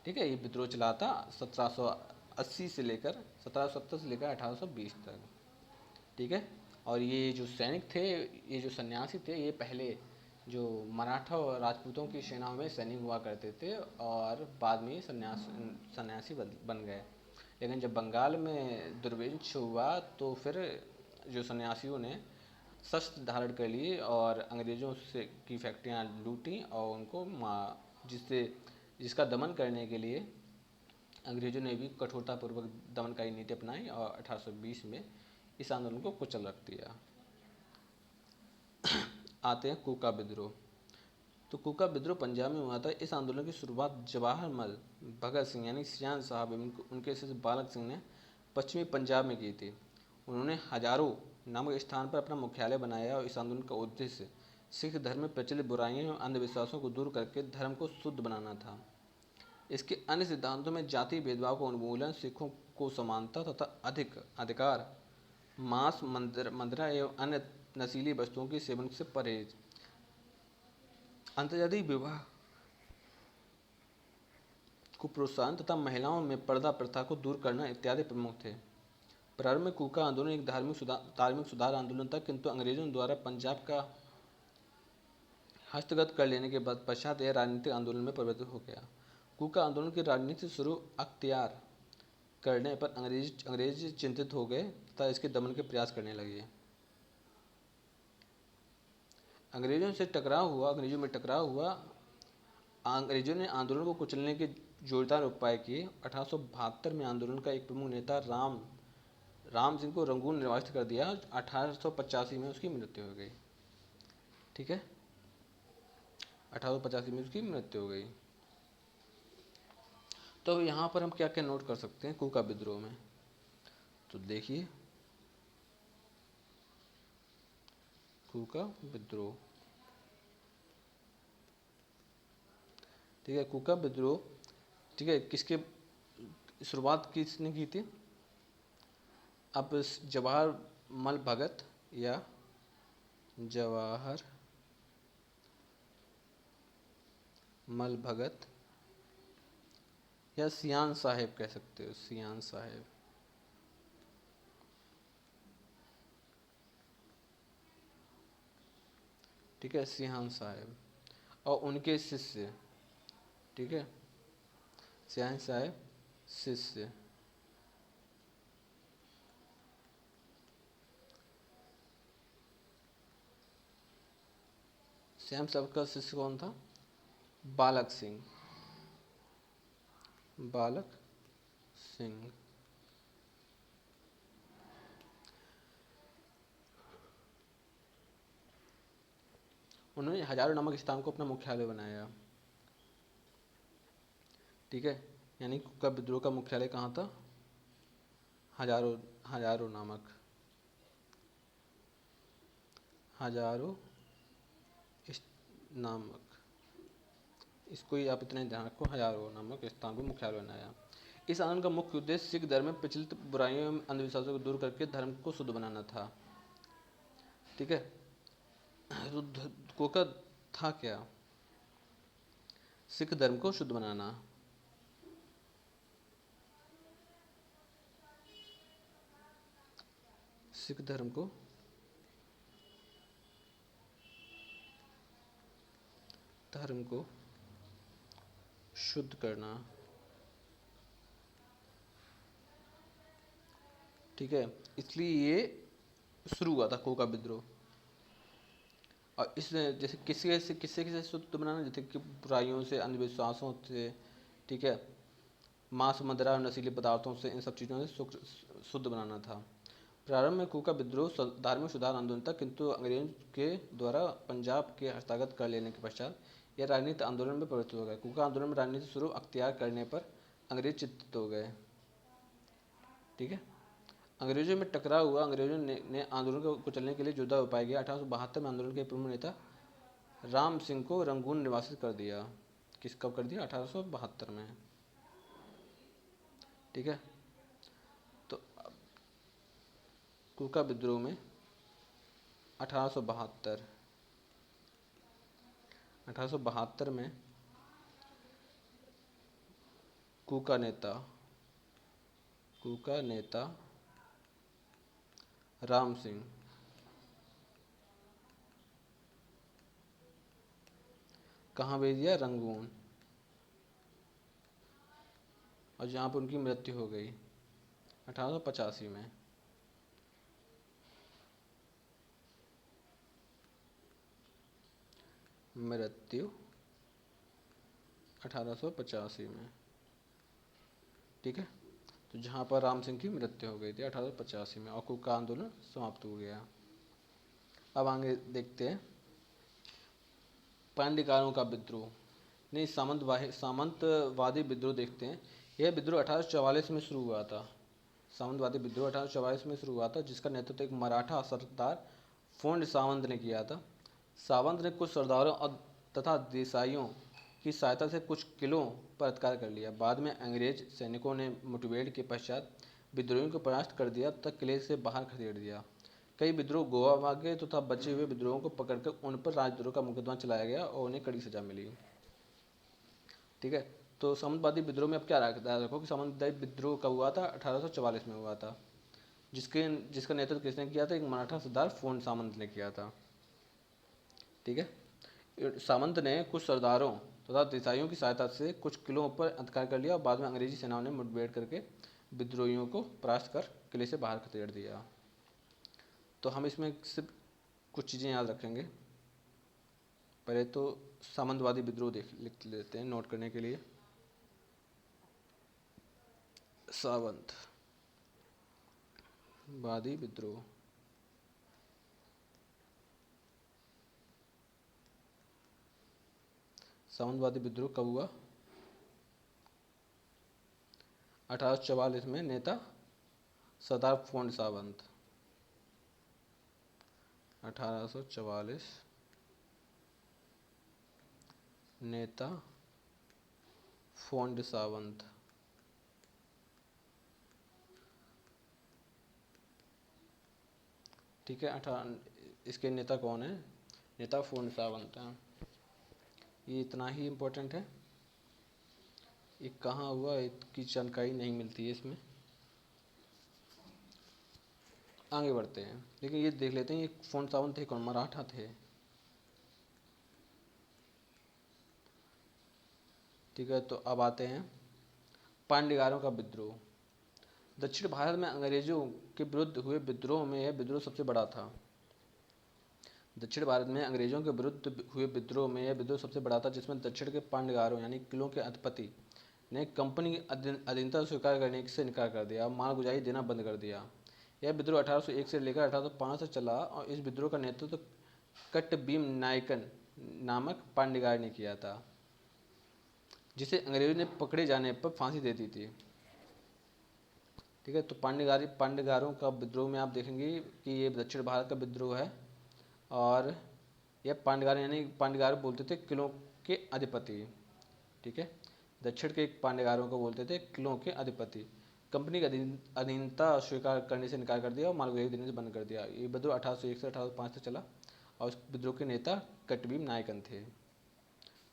ठीक है। ये विद्रोह चला था 1770 से लेकर 1820 तक। ठीक है। और ये जो सैनिक थे, ये जो सन्यासी थे, ये पहले जो मराठा और राजपूतों की सेनाओं में सैनिक हुआ करते थे और बाद में सन्यासी बन गए। लेकिन जब बंगाल में दुर्भिक्ष हुआ तो फिर जो सन्यासियों ने शस्त्र धारण कर लिए और अंग्रेज़ों से की फैक्ट्रियाँ लूटी और उनको जिसका दमन करने के लिए अंग्रेज़ों ने भी कठोरतापूर्वक दमनकारी नीति अपनाई और 1820 में इस आंदोलन को कुचल रख दिया। आते हैं कूका विद्रोह। तो कूका विद्रोह पंजाब में हुआ था। इस आंदोलन की शुरुआत जवाहर मल भगत सिंह यानी सियान साहब उनके शिष्य बालक सिंह ने पश्चिमी पंजाब में की थी। उन्होंने हजारों नामक स्थान पर अपना मुख्यालय बनाया और इस आंदोलन का उद्देश्य सिख धर्म में प्रचलित बुराइयों और अंधविश्वासों को दूर करके धर्म को शुद्ध बनाना था। इसके अन्य सिद्धांतों में जाति भेदभाव का उन्मूलन, सिखों को समानता तथा अधिक अधिकार, मांस, मंदिरा एवं अन्य नशीली वस्तुओं के सेवन से परहेज, अंतर्जातीय विवाह को प्रोत्साहन तथा महिलाओं में पर्दा प्रथा को दूर करना इत्यादि प्रमुख थे। प्रारंभ में कूका आंदोलन एक धार्मिक सुधार आंदोलन था, किंतु अंग्रेजों द्वारा पंजाब का हस्तगत कर लेने के बाद पश्चात यह राजनीतिक आंदोलन में परिवर्तित हो गया। कूका आंदोलन की राजनीति शुरू अख्तियार करने पर अंग्रेज चिंतित हो गए तथा इसके दमन के प्रयास करने लगे। अंग्रेजों में टकराव हुआ। अंग्रेजों ने आंदोलन को कुचलने के जोरदार उपाय किए। 1872 में आंदोलन का एक प्रमुख नेता राम सिंह को रंगून निर्वासित कर दिया। 1885 में उसकी मृत्यु हो गई। ठीक है। 1885 में उसकी मृत्यु हो गई। तो यहाँ पर हम क्या क्या नोट कर सकते हैं कूका विद्रोह में? तो देखिए, कूका विद्रोह, ठीक है, कूका विद्रोह, ठीक है, किसके शुरुआत किसने की थी? अब जवाहर मल भगत या जवाहर मल भगत या सियान साहेब कह सकते हो, सियान साहेब। ठीक है, सियान साहेब और उनके शिष्य, ठीक है, सियान साहेब शिष्य। सियान साहब का शिष्य कौन था? बालक सिंह। बालक सिंह। उन्होंने हजारों नामक स्थान को अपना मुख्यालय बनाया। ठीक है, यानी कूका विद्रोह का मुख्यालय कहाँ था? हजारों नामक, हजारों नामक, इसको ही आप इतना ही ध्यान रखो, हजारो नामक स्थान को मुख्यालय बनाया। इस आंदोलन का मुख्य उद्देश्य सिख धर्म में प्रचलित बुराइयों एवं अंधविश्वासों को दूर करके धर्म को शुद्ध बनाना था। ठीक है, तो कोका था क्या? सिख धर्म को शुद्ध बनाना। सिख धर्म को शुद्ध करना। ठीक है, इसलिए ये शुरू हुआ था कोका विद्रोह। और इस जैसे किससे शुद्ध बनाना, जैसे कि बुराइयों से, अंधविश्वासों से, ठीक है, मांस, मदिरा और नशीले पदार्थों से, इन सब चीज़ों से शुद्ध बनाना था। प्रारंभ में कोका विद्रोह धार्मिक सुधार आंदोलन था, किंतु अंग्रेजों के द्वारा पंजाब के हस्तगत कर लेने के पश्चात यह राजनीतिक आंदोलन में परिवर्तित हो गया। कोका आंदोलन में राजनीतिक स्वरूप अख्तियार करने पर अंग्रेज चिंतित हो गए। ठीक है, अंग्रेजों में टकराव हुआ। अंग्रेजों ने आंदोलन को कुचलने के लिए जोरदार उपाय किया। 1872 में आंदोलन के प्रमुख नेता राम सिंह को रंगून निर्वासित कर दिया। कब कर दिया? 1872 में। ठीक है, तो कोका विद्रोह में 1872 में कोका नेता राम सिंह कहाँ भेज दिया? रंगून, और जहाँ पर उनकी मृत्यु हो गई 1885 में। मृत्यु 1885 में। ठीक है, तो जहाँ पर राम सिंह की मृत्यु हो गई थी 1885 में, और कोका आंदोलन समाप्त हो गया। अब आगे देखते हैं पांड्यकारों का विद्रोह, नहीं सामंतवादी विद्रोह देखते हैं। यह विद्रोह 1844 में शुरू हुआ था। सामंतवादी विद्रोह 1844 में शुरू हुआ था, जिसका नेतृत्व एक मराठा सरदार फोंड सावंत ने किया था। सावंत ने कुछ सरदारों तथा देसाइयों की सहायता से कुछ किलों पर अधिकार कर लिया। बाद में अंग्रेज सैनिकों ने मुठभेड़ के पश्चात विद्रोहियों को परास्त कर दिया तथा किले से बाहर खदेड़ दिया। कई विद्रोह गोवा भाग गए तथा बचे हुए विद्रोहों को पकड़कर उन पर राजद्रोह का मुकदमा चलाया गया और उन्हें कड़ी सजा मिली। ठीक है, तो सामंतवादी विद्रोह में अब क्या रखो कि सामंतवादी विद्रोह कब हुआ था? 1844 में हुआ था, जिसका नेतृत्व किसने किया था? एक मराठा सरदार फोंड सामंत ने किया था। ठीक है, सामंत ने कुछ सरदारों तथा देसाइयों की सहायता से कुछ किलों पर अधिकार कर लिया और बाद में अंग्रेजी सेनाओं ने मुठभेड़ करके विद्रोहियों को परास्त कर किले से बाहर खदेड़ दिया। तो हम इसमें सिर्फ कुछ चीज़ें याद रखेंगे। पहले तो सामंतवादी विद्रोह लिख लेते हैं नोट करने के लिए। सामंतवादी विद्रोह, सामंतवादी विद्रोह कब हुआ? 1844 में, नेता सरदार फोंड सावंत। 1844, नेता फोंड सावंत। ठीक है, इसके नेता कौन है? नेता फोंड सावंत हैं। ये इतना ही इम्पोर्टेंट है। ये कहाँ हुआ इसकी जानकारी नहीं मिलती है इसमें। आगे बढ़ते हैं, लेकिन ये देख लेते हैं ये फोंड सावंत थे कौन? मराठा थे। ठीक है, तो अब आते हैं पांड्यगारों का विद्रोह। दक्षिण भारत में अंग्रेजों के विरुद्ध हुए विद्रोह में यह विद्रोह सबसे बड़ा था। दक्षिण भारत में अंग्रेजों के विरुद्ध हुए विद्रोह में यह विद्रोह सबसे बड़ा था, जिसमें दक्षिण के पांड्यगारों यानी किलों के अधिपति ने कंपनी की अधीनता स्वीकार करने से इनकार कर दिया, मालगुजारी देना बंद कर दिया। यह विद्रोह 1801 से लेकर 1805 तक चला और इस विद्रोह का नेतृत्व कट्टबीम नायकन नामक पांड्यगार ने किया था, जिसे अंग्रेजों ने पकड़े जाने पर फांसी दे दी थी। ठीक है, तो पांड्यगारों का विद्रोह में आप देखेंगे कि ये दक्षिण भारत का विद्रोह है और या पांडगार, यानी पांडगार बोलते थे किलों के अधिपति। ठीक है, दक्षिण के पांडगारों को बोलते थे किलों के अधिपति। कंपनी की अधीनता स्वीकार करने से इनकार कर दिया और मालगाड़ी देने से बंद कर दिया। ये विद्रोह 1801 से 1805 तक चला और इस विद्रोह के नेता कटबीम नायकन थे।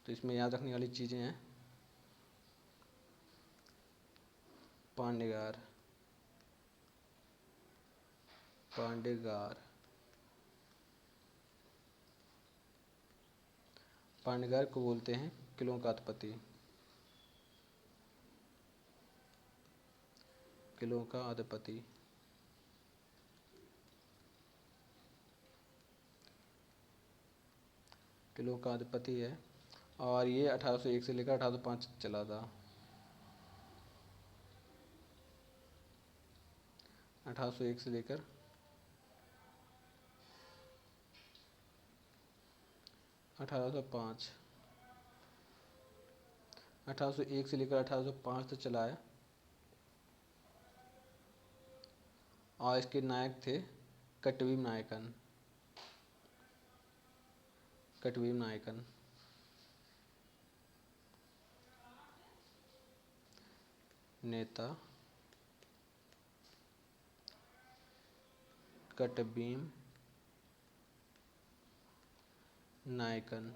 तो इसमें याद रखने वाली चीज़ें हैं, पांडगार, पांडगार, पांडगार को बोलते हैं किलों का अधिपति, किलों का अधिपति। किलों का अधिपति है और ये 1801 से लेकर 1805 तक चला था। 1801 से लेकर 1805, 1801 से लेकर 1805 तक चला है और इसके नायक थे कटबीम नायकन, कटबीम नायकन। नेता कटबीम नायकन,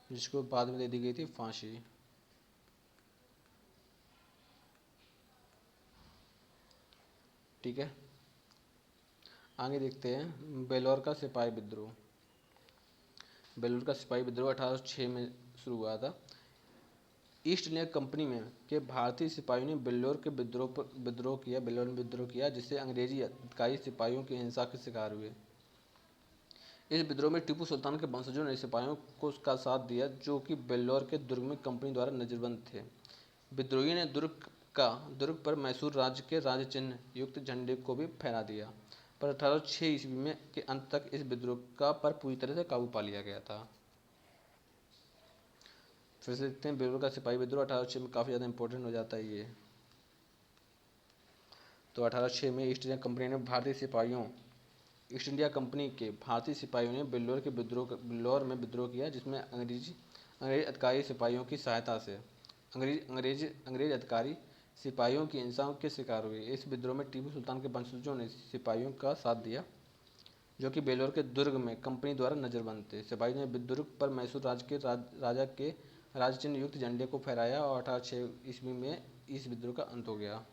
जिसको बाद में दे दी गई थी फांसी। ठीक है, आगे देखते हैं बेलोर का सिपाही विद्रोह। बेलोर का सिपाही विद्रोह 1806 में शुरू हुआ था। ईस्ट इंडिया कंपनी में के भारतीय सिपाहियों ने बेल्लोर के विद्रोह किया, बेल्लोर में विद्रोह किया, जिससे अंग्रेजी अधिकारी सिपाहियों की हिंसा के शिकार हुए। इस विद्रोह में टीपू सुल्तान के वंशजों ने सिपाहियों को उसका साथ दिया, जो कि बेल्लोर के दुर्ग में कंपनी द्वारा नजरबंद थे। विद्रोहियों ने दुर्ग पर मैसूर राज्य के राज्य चिन्ह युक्त झंडे को भी फहरा दिया, पर 1806 ईस्वी में के अंत तक इस विद्रोह का पर पूरी तरह से काबू पा लिया गया था। फिर से देखते हैं बेल्लोर का सिपाही विद्रोह 1806 में, काफ़ी ज़्यादा इंपॉर्टेंट हो जाता है ये। तो 1806 में ईस्ट इंडिया कंपनी के भारतीय सिपाहियों ने बेल्लोर में विद्रोह किया, जिसमें अंग्रेज अधिकारी सिपाहियों की सहायता से अंग्रेज अधिकारी सिपाहियों की हिंसा के शिकार हुए। इस विद्रोह में टीपू सुल्तान के वंशजों ने सिपाहियों का साथ दिया, जो कि बेल्लोर के दुर्ग में कंपनी द्वारा नजरबंद थे। सिपाहियों ने दुर्ग पर मैसूर राज्य के राजा के राज्य चिन्ह युक्त झंडे को फहराया और 1806 ईस्वी में इस विद्रोह का अंत हो गया,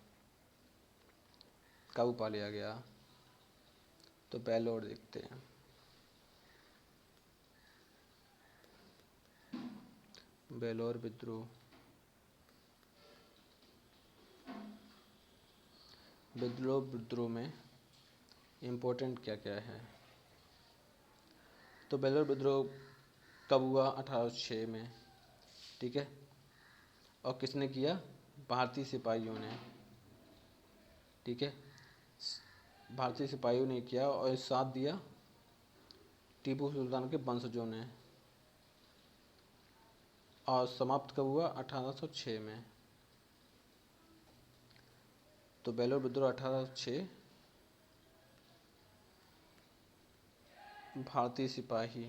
काबू पा लिया गया। तो बेल्लोर देखते हैं। बेल्लोर विद्रोह, विद्रोह में इम्पोर्टेंट क्या क्या है। तो बेल्लोर विद्रोह कब हुआ? 1806 में। ठीक है, और किसने किया? भारतीय सिपाहियों ने। ठीक है, भारतीय सिपाहियों ने किया और साथ दिया टीपू सुल्तान के वंशजों ने। और समाप्त कब हुआ? 1806 में। तो बेल्लोर विद्रोह 1806, भारतीय सिपाही,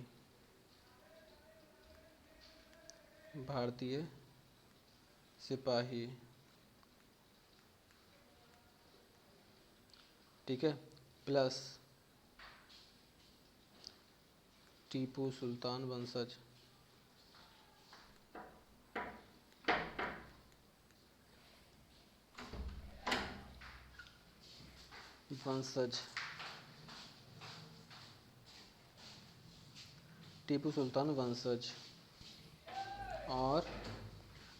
ठीक है, प्लस टीपू सुल्तान वंशज, टीपू सुल्तान वंशज। और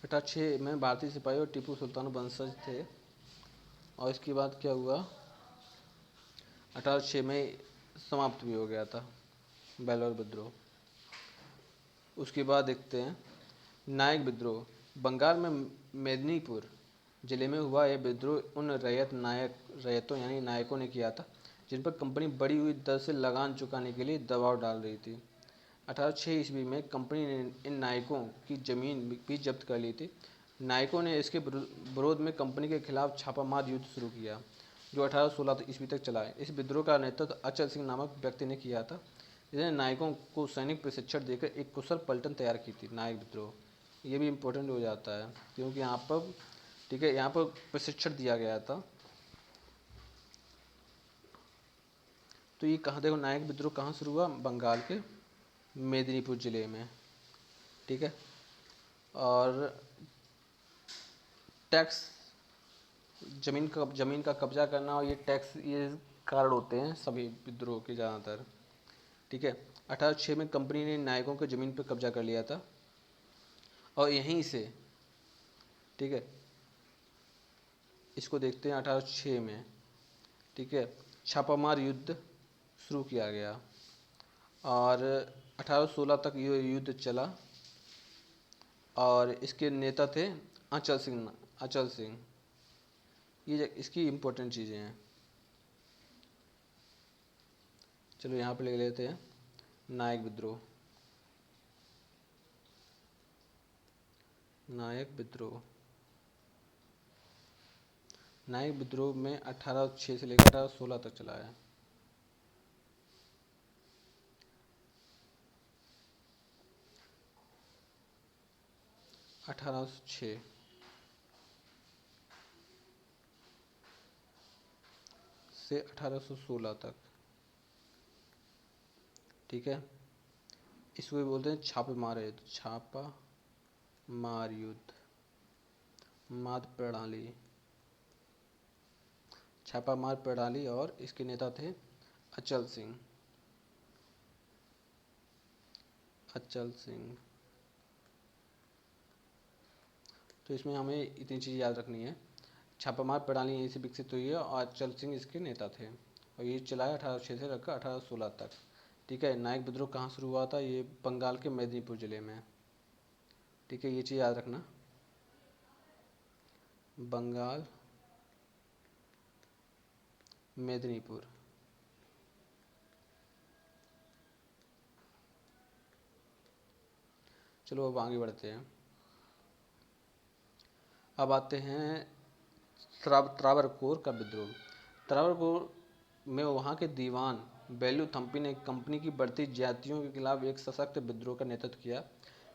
1806 में भारतीय सिपाही और टीपू सुल्तान वंशज थे। और इसके बाद क्या हुआ? 1806 में समाप्त भी हो गया था बेल्लोर विद्रोह। उसके बाद देखते हैं नायक विद्रोह। बंगाल में मेदिनीपुर जिले में हुआ यह विद्रोह उन रैयतों यानी नायकों ने किया था, जिन पर कंपनी बढ़ी हुई दर से लगान चुकाने के लिए दबाव डाल रही थी। 1806 ईस्वी में कंपनी ने इन नायकों की जमीन भी जब्त कर ली थी। नायकों ने इसके विरोध में कंपनी के खिलाफ छापामार युद्ध शुरू किया। जो 1816 ईस्वी तक चला है। इस विद्रोह का नेतृत्व अचल सिंह नामक व्यक्ति ने किया था, जिसने नायकों को सैनिक प्रशिक्षण देकर एक कुशल पलटन तैयार की थी। नायक विद्रोह ये भी इम्पोर्टेंट हो जाता है, क्योंकि यहाँ पर ठीक है, यहाँ पर प्रशिक्षण दिया गया था। तो ये कहाँ, देखो नायक विद्रोह कहाँ शुरू हुआ, बंगाल के मेदिनीपुर जिले में, ठीक है। और टैक्स, जमीन का कब्जा करना और ये टैक्स, ये कारण होते हैं सभी विद्रोह के ज़्यादातर, ठीक है। 1806 में कंपनी ने नायकों के ज़मीन पर कब्जा कर लिया था और यहीं से, ठीक है, इसको देखते हैं 1806 में, ठीक है, छापामार युद्ध शुरू किया गया और 1816 तक ये युद्ध चला और इसके नेता थे अचल सिंह। ये इसकी इम्पोर्टेंट चीज़ें हैं। चलो यहाँ पे ले लेते हैं नायक विद्रोह। नायक विद्रोह में 1806 से लेकर 1816 तक चला है। अठारह सौ छः से 1816 तक, ठीक है। इसको भी बोलते हैं छापा मार युद्ध, माद प्रणाली, छापामार प्रणाली। और इसके नेता थे अचल सिंह। तो इसमें हमें इतनी चीज़ याद रखनी है, छापामार प्रणाली यहीं से विकसित हुई है और अचल सिंह इसके नेता थे और ये चलाया 1806 से लेकर 1816 तक, ठीक है। नायक विद्रोह कहाँ शुरू हुआ था, ये बंगाल के मेदिनीपुर जिले में, ठीक है। ये चीज़ याद रखना, बंगाल मेदिनीपुर। चलो अब आगे बढ़ते हैं। अब आते हैं त्रावरकोर का विद्रोह। त्रावरकोर में वहाँ के दीवान बेलूथम्पी ने कंपनी की बढ़ती ज्यादतियों के खिलाफ एक सशक्त विद्रोह का नेतृत्व किया,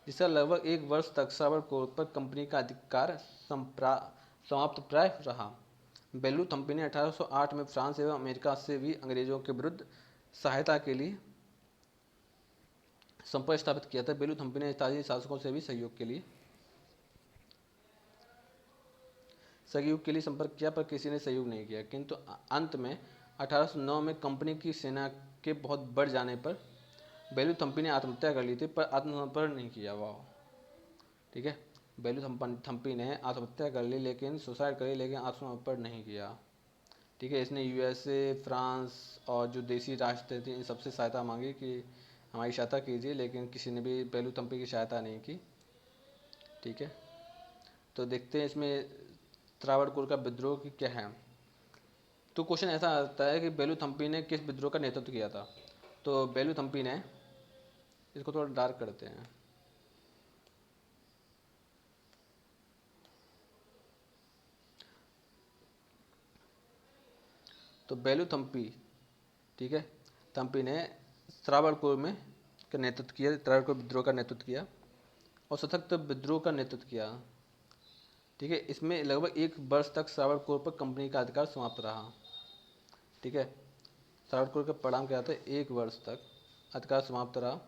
जिसका लगभग एक वर्ष तक त्रावरकोर पर कंपनी का अधिकार समाप्त प्राय रहा। बेलूथम्पी ने 1808 में फ्रांस एवं अमेरिका से भी अंग्रेजों के विरुद्ध सहायता के लिए संपर्क स्थापित किया था। बेलूथम्पी ने स्थानीय शासकों से भी सहयोग के लिए संपर्क किया, पर किसी ने सहयोग नहीं किया। किंतु अंत में 1809 में कंपनी की सेना के बहुत बढ़ जाने पर बेलूथम्पी ने आत्महत्या कर ली थी, पर आत्मसमर्पण नहीं किया। वाह, ठीक है। बेलूथम्पी ने आत्महत्या कर ली, लेकिन सुसाइड करी, लेकिन आत्मसमर्पण नहीं किया, ठीक है। इसने यूएसए, फ्रांस और जो देसी राष्ट्र थे इन सबसे सहायता मांगी कि हमारी सहायता कीजिए, लेकिन किसी ने भी बेलूथम्पी की सहायता नहीं की, ठीक है। तो देखते हैं इसमें त्रावणकोर का विद्रोह की क्या है। तो क्वेश्चन ऐसा आता है कि बेलूथम्पी ने किस विद्रोह का नेतृत्व किया था। तो बेलूथम्पी ने, इसको थोड़ा डार्क करते हैं, तो बेलूथम्पी, ठीक है, थम्पी ने त्रावणकोर में का नेतृत्व किया, त्रावणकोर विद्रोह का नेतृत्व किया और सशक्त विद्रोह का नेतृत्व किया, ठीक है। इसमें लगभग एक वर्ष तक त्रावणकोर पर कंपनी का अधिकार समाप्त रहा, ठीक है। त्रावणकोर का परिणाम क्या था, एक वर्ष तक अधिकार समाप्त रहा।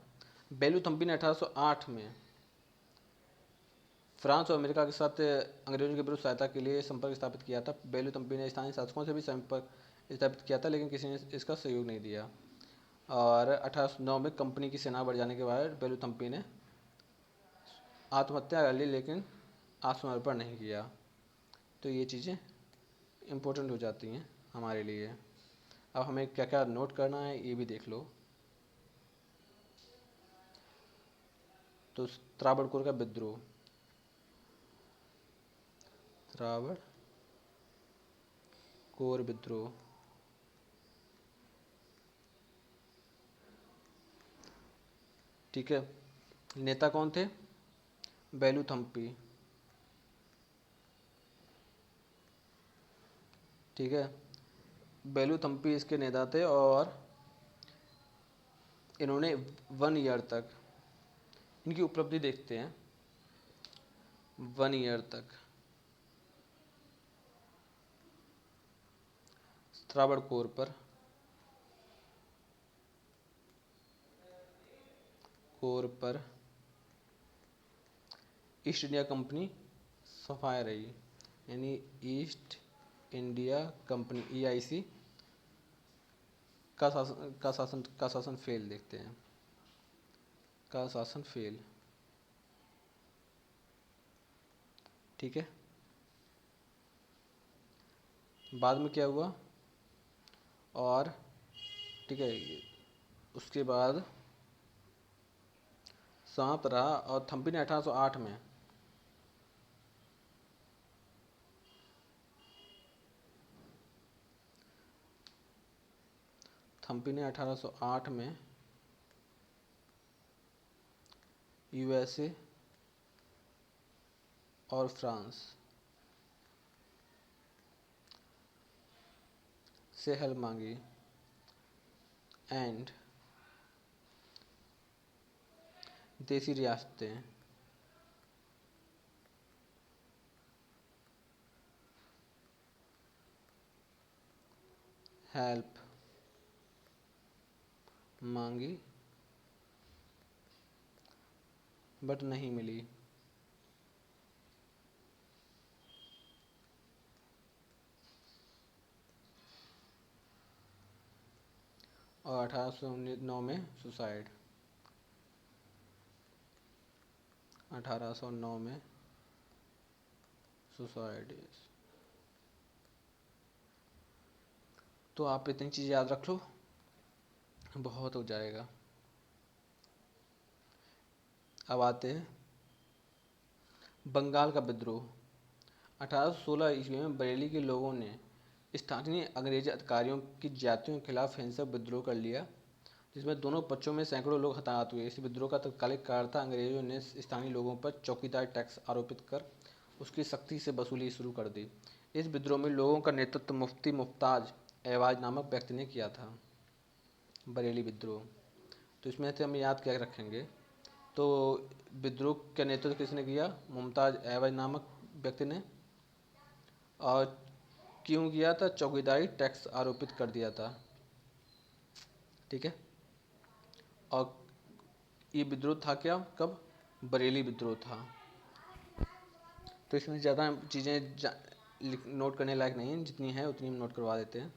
बेलूथम्पी ने 1808 में फ्रांस और अमेरिका के साथ अंग्रेजों के विरुद्ध सहायता के लिए संपर्क स्थापित किया था। बेलूथम्पी ने स्थानीय शासकों से भी संपर्क स्थापित किया था, लेकिन किसी ने इसका सहयोग नहीं दिया। और 1809 में कंपनी की सेना बढ़ जाने के बाद बेलूथम्पी ने आत्महत्या कर ली, लेकिन आत्मसमर्पण नहीं किया। तो ये चीज़ें इम्पोर्टेंट हो जाती हैं हमारे लिए। अब हमें क्या क्या नोट करना है ये भी देख लो। तो त्रावणकोर का विद्रोह, त्रावणकोर विद्रोह, ठीक है। नेता कौन थे, बेलूथम्पी, ठीक है। बेलूथम्पी इसके नेता थे और इन्होंने 1 ईयर तक, इनकी उपलब्धि देखते हैं, 1 ईयर तक त्रावणकोर पर ईस्ट इंडिया कंपनी सफाया रही, यानी ईस्ट इंडिया कंपनी EIC का शासन फेल देखते हैं, का शासन फेल। ठीक है, बाद में क्या हुआ, और ठीक है उसके बाद समाप्त रहा। और थम्पी ने 1808 में थम्पी ने 1808 में USA और फ्रांस से हेल्प मांगी एंड देसी रियासतें हेल्प मांगी बट नहीं मिली। और 1809 में सुसाइड, 1809 में सुसाइड। तो आप इतनी चीज़ याद रख लो, बहुत हो जाएगा। अब आते हैं बंगाल का विद्रोह। 1816 ईस्वी में बरेली के लोगों ने स्थानीय अंग्रेजी अधिकारियों की जातियों के खिलाफ हिंसक विद्रोह कर लिया, जिसमें दोनों पक्षों में सैकड़ों लोग हताहत हुए। इस विद्रोह का तत्कालिक कारण था अंग्रेजों ने स्थानीय लोगों पर चौकीदार टैक्स आरोपित कर उसकी सख्ती से वसूली शुरू कर दी। इस विद्रोह में लोगों का नेतृत्व मुफ्ती मुफ्ताज एवाज नामक व्यक्ति ने किया था। बरेली विद्रोह, तो इसमें से हम याद क्या रखेंगे, तो विद्रोह का नेतृत्व किसने किया, मुमताज एवाज नामक व्यक्ति ने। और क्यों किया था, चौकीदारी टैक्स आरोपित कर दिया था। ठीक है, और ये विद्रोह था क्या, कब, बरेली विद्रोह था। तो इसमें ज़्यादा चीज़ें नोट करने लायक नहीं है, जितनी है उतनी हम नोट करवा देते हैं।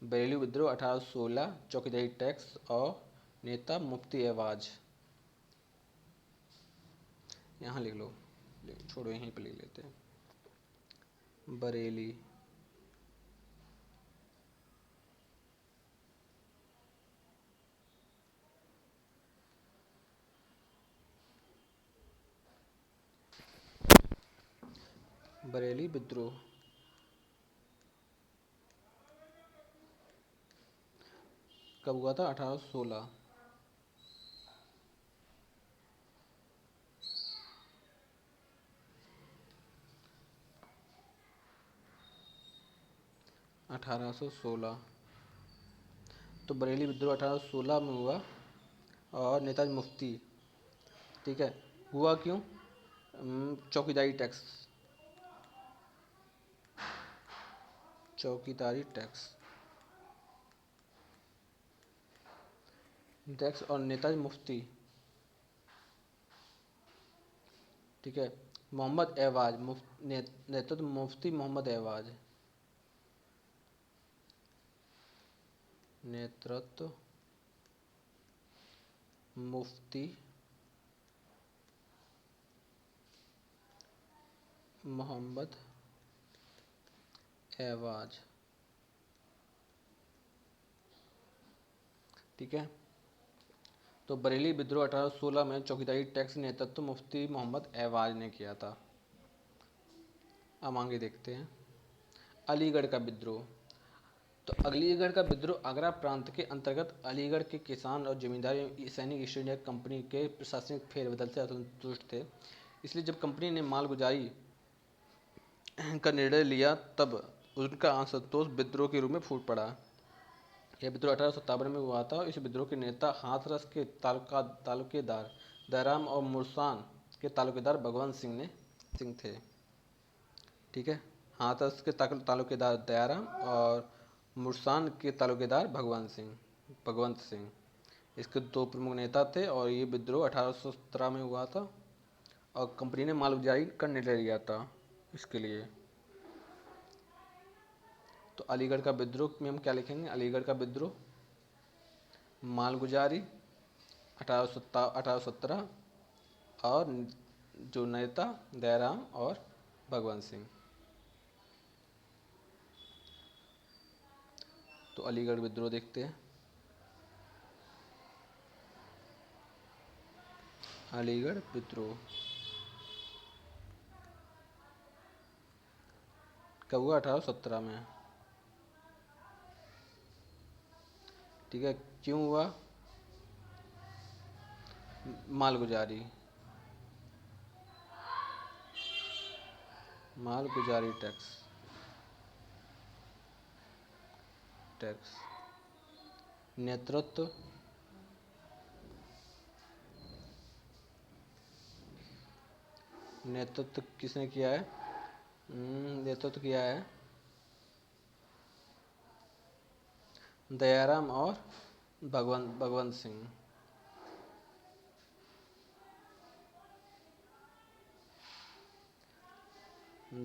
बरेली विद्रोह 1816, चौकीदारी टैक्स और नेता मुफ्ती एवाज। यहाँ लिख लो, छोड़ो यहीं पे लिख लेते हैं, बरेली बरेली विद्रोह कब हुआ था, 1816। तो बरेली विद्रोह 1816 में हुआ और नेताजी मुफ्ती, ठीक है, हुआ क्यों, चौकीदारी टैक्स, चौकीदारी टैक्स और नेताजी मुफ्ती, ठीक है, मोहम्मद एवाज नेतृत्व मुफ्ती मोहम्मद एवाज, नेतृत्व मुफ्ती मोहम्मद एवाज। ठीक है, तो बरेली विद्रोह 1816 में चौकीदारी टैक्स नेतृत्व मुफ्ती मोहम्मद एवाज ने किया था। अब आगे देखते हैं अलीगढ़ का विद्रोह। तो अलीगढ़ का विद्रोह आगरा प्रांत के अंतर्गत अलीगढ़ के किसान और जमींदार सैनिक ईस्ट इंडिया कंपनी के प्रशासनिक फेरबदल से असंतुष्ट थे। इसलिए जब कंपनी ने मालगुजारी का निर्णय लिया, तब उनका असंतोष विद्रोह के रूप में फूट पड़ा। यह विद्रोह 1857 में हुआ था। इस विद्रोह के नेता हाथरस के तालुकेदार दयाराम और मुरसान के तालुकेदार भगवंत सिंह थे। ठीक है, हाथरस के तालुकेदार दयाराम और मुरसान के तालुकेदार भगवंत सिंह इसके दो प्रमुख नेता थे। और ये विद्रोह 1817 में हुआ था और कंपनी ने मालगुजारी का निर्णय लिया था इसके लिए। तो अलीगढ़ का विद्रोह में हम क्या लिखेंगे? अलीगढ़ का विद्रोह, मालगुजारी 1817 और जो नेता दयाराम और भगवंत सिंह। तो अलीगढ़ विद्रोह देखते हैं। अलीगढ़ विद्रोह कब हुआ? 1817 में। ठीक है, क्यों हुआ? मालगुजारी टैक्स नेतृत्व किसने किया है? नेतृत्व किया है दयाराम और भगवंत सिंह।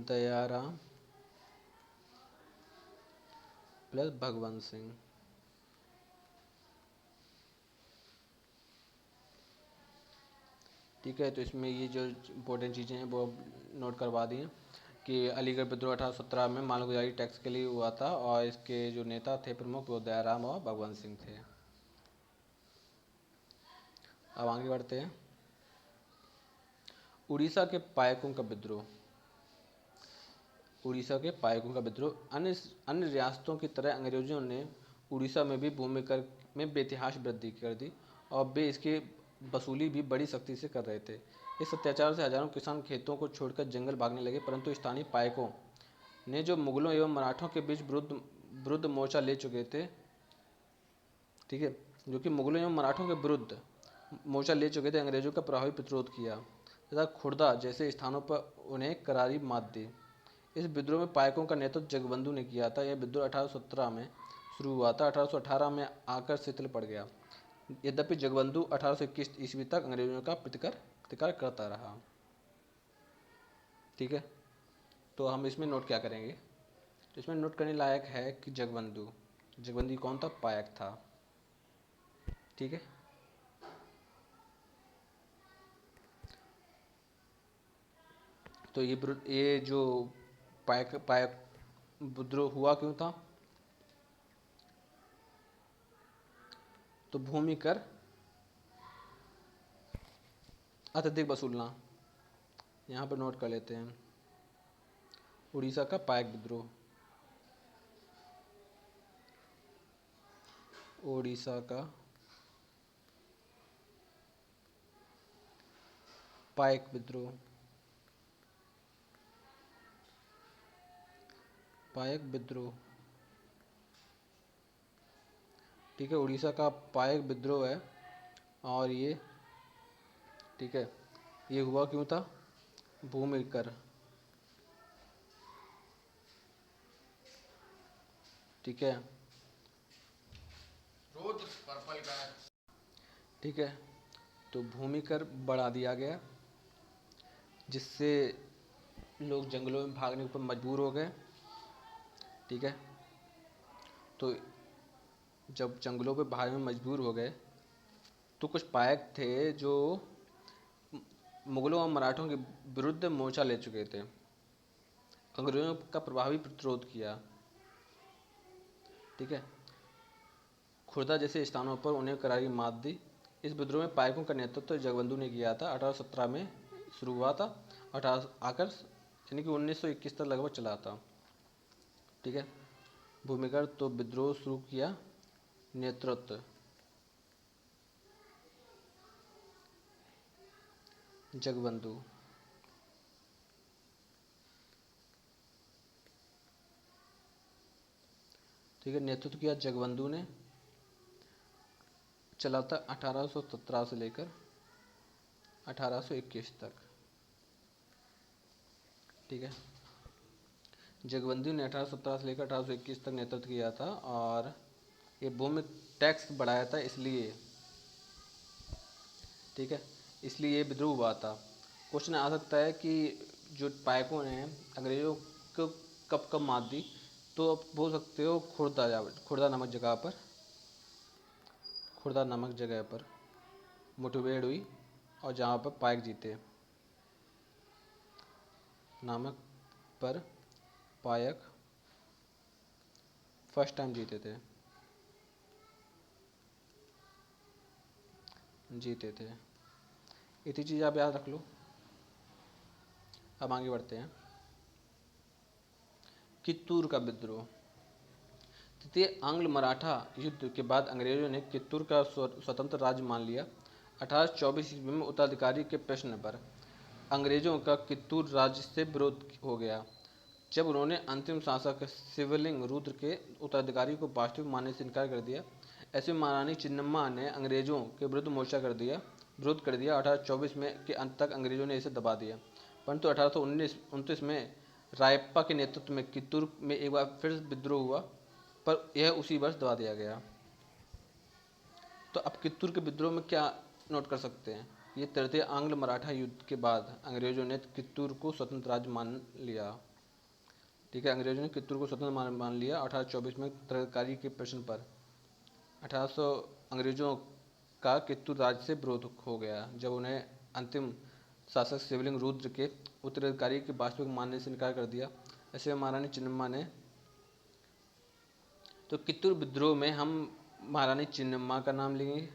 दयाराम प्लस भगवंत सिंह। ठीक है, तो इसमें ये जो इम्पोर्टेंट चीज़ें हैं वो नोट करवा दी हैं कि अलीगढ़ विद्रोह 1817 में मालगुजारी टैक्स के लिए हुआ था और इसके जो नेता थे प्रमुख वो दयाराम और भगवंत सिंह थे। अब आगे बढ़ते हैं। उड़ीसा के पायकों का विद्रोह। उड़ीसा के पायकों का विद्रोह अन्य रियासतों की तरह अंग्रेजों ने उड़ीसा में भी भूमि कर में बेतहाश वृद्धि कर दी और वे इसकी वसूली भी बड़ी सख्ती से कर रहे थे। इस अत्याचार से हजारों किसान खेतों को छोड़कर जंगल भागने लगे, परंतु स्थानीय पायकों ने जो मुगलों एवं मराठों के बीच विरुद्ध मोर्चा ले चुके थे, ठीक है, जो कि मुगलों एवं मराठों के विरुद्ध मोर्चा ले चुके थे, अंग्रेजों का प्रभावी प्रतिरोध किया तथा खुर्दा जैसे स्थानों पर उन्हें करारी मात दी। इस विद्रोह में पायकों का नेतृत्व जगबंधु ने किया था। यह विद्रोह 1817 में शुरू हुआ था, 1818 में आकर शिथिल पड़ गया। यद्यपि जगबंधु 1821 ईस्वी तक अंग्रेजों का प्रतिकार करता रहा। ठीक है, तो हम इसमें नोट क्या करेंगे? तो इसमें नोट करने लायक है कि जगबंदी कौन था? पायक था। ठीक है, तो ये जो पायक विद्रोह हुआ क्यों था? तो भूमि कर अत्यधिक वसूलना, यहाँ पर नोट कर लेते हैं। उड़ीसा का पायक विद्रोह, उड़ीसा का पायक विद्रोह, ठीक है, उड़ीसा का पायक विद्रोह है और ये, ठीक है, ये हुआ क्यों था? भूमि कर, ठीक है, ठीक है, तो भूमि कर बढ़ा दिया गया जिससे लोग जंगलों में भागने पर मजबूर हो गए। ठीक है, तो जब जंगलों पे भागने में मजबूर हो गए तो कुछ पायक थे जो मुगलों और मराठों के विरुद्ध मोर्चा ले चुके थे, अंग्रेजों का प्रभावी प्रतिरोध किया। ठीक है, खुर्दा जैसे स्थानों पर उन्हें करारी मात दी। इस विद्रोह में पायकों का नेतृत्व जगबंधु ने किया था। 1817 में शुरू हुआ था, 18 आकर यानी कि 1921 तक लगभग चला था। ठीक है, भूमिकर तो विद्रोह शुरू किया, नेतृत्व जगबंधु। ठीक है। नेतृत्व किया जगबंधु ने, चला था 1817 से लेकर 1821 तक। ठीक है, जगबंधु ने 1817 से लेकर 1821 तक नेतृत्व किया था और ये भूमि टैक्स बढ़ाया था इसलिए, ठीक है, इसलिए ये विद्रोह हुआ था। क्वेश्चन आ सकता है कि जो पायकों ने अंग्रेजों को कब कब मात दी, तो आप बोल सकते हो खुर्दा नामक जगह पर, खुर्दा नामक जगह पर मुठभेड़ हुई और जहाँ पर पायक जीते, नामक पर पायक फर्स्ट टाइम जीते थे। इतनी चीज़ आप याद रख लो। अब आगे बढ़ते हैं। कित्तूर का विद्रोह। तृतीय आंग्ल मराठा युद्ध के बाद अंग्रेजों ने कित्तूर का स्वतंत्र राज्य मान लिया। 1824 ईस्वी में उत्तराधिकारी के प्रश्न पर अंग्रेजों का कित्तूर राज्य से विरोध हो गया, जब उन्होंने अंतिम शासक शिवलिंग रुद्र के उत्तराधिकारी को वास्तविक मानने से इनकार कर दिया। ऐसे में महारानी चिन्नम्मा ने अंग्रेजों के विरुद्ध मोर्चा विरोध कर दिया। 1824 में के अंत तक अंग्रेजों ने इसे दबा दिया, परंतु 1829 में रायप्पा के नेतृत्व में कित्तूर में एक बार फिर विद्रोह हुआ, पर यह उसी वर्ष दबा दिया गया। तो अब कित्तूर के विद्रोह में क्या नोट कर सकते हैं, ये तृतीय आंग्ल मराठा युद्ध के बाद अंग्रेजों ने कित्तूर को स्वतंत्र राज्य मान लिया। ठीक है, अंग्रेजों ने कित्तूर को स्वतंत्र मान लिया 1824 में उत्तराधिकारी के प्रश्न पर। 1800 अंग्रेजों का कित्तूर राज्य से विरोध हो गया, जब उन्हें अंतिम शासक शिवलिंग रुद्र के उत्तराधिकारी के वास्तविक मानने से इनकार कर दिया। ऐसे महारानी चिन्नम्मा ने, तो कित्तूर विद्रोह में हम महारानी चिन्नम्मा का नाम लेंगे।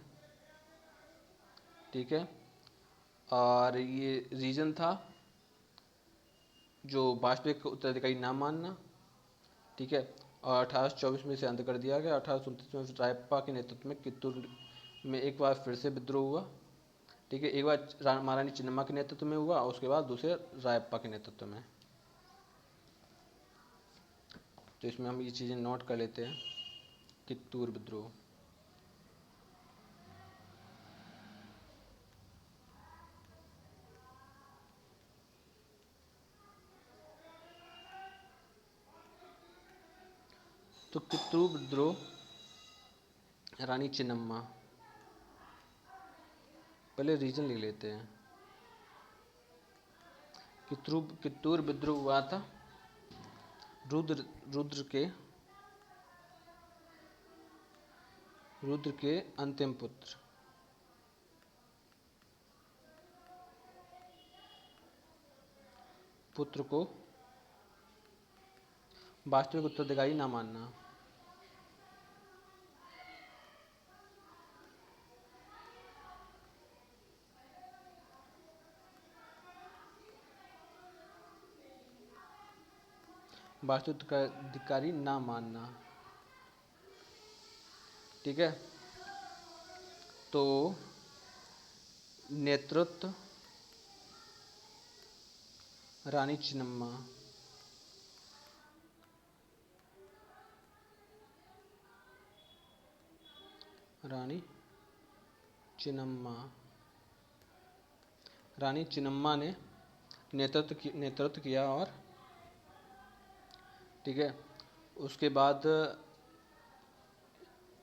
ठीक है, और ये रीजन था जो वास्तविक उत्तराधिकारी ना मानना। ठीक है, और 1824 में इसे अंत कर दिया गया। 1829 में रायप्पा के नेतृत्व में कित्तूर में एक बार फिर से विद्रोह हुआ। ठीक है, एक बार महारानी चिन्नम्मा के नेतृत्व में हुआ और उसके बाद दूसरे रायप्पा के नेतृत्व में। तो इसमें हम ये चीज़ें नोट कर लेते हैं। कित्तूर विद्रोह, तो कित्तूर विद्रोह, रानी चिन्नम्मा, पहले रीजन लिख लेते हैं। कित्तूर विद्रोह हुआ था रुद्र के अंतिम पुत्र को वास्तविक उत्तराधिकारी ना मानना। वास्तविक उत्तराधिकारी ना मानना। ठीक है, तो नेतृत्व रानी चिन्नम्मा, रानी चिन्नम्मा ने नेतृत्व किया। और ठीक है, उसके बाद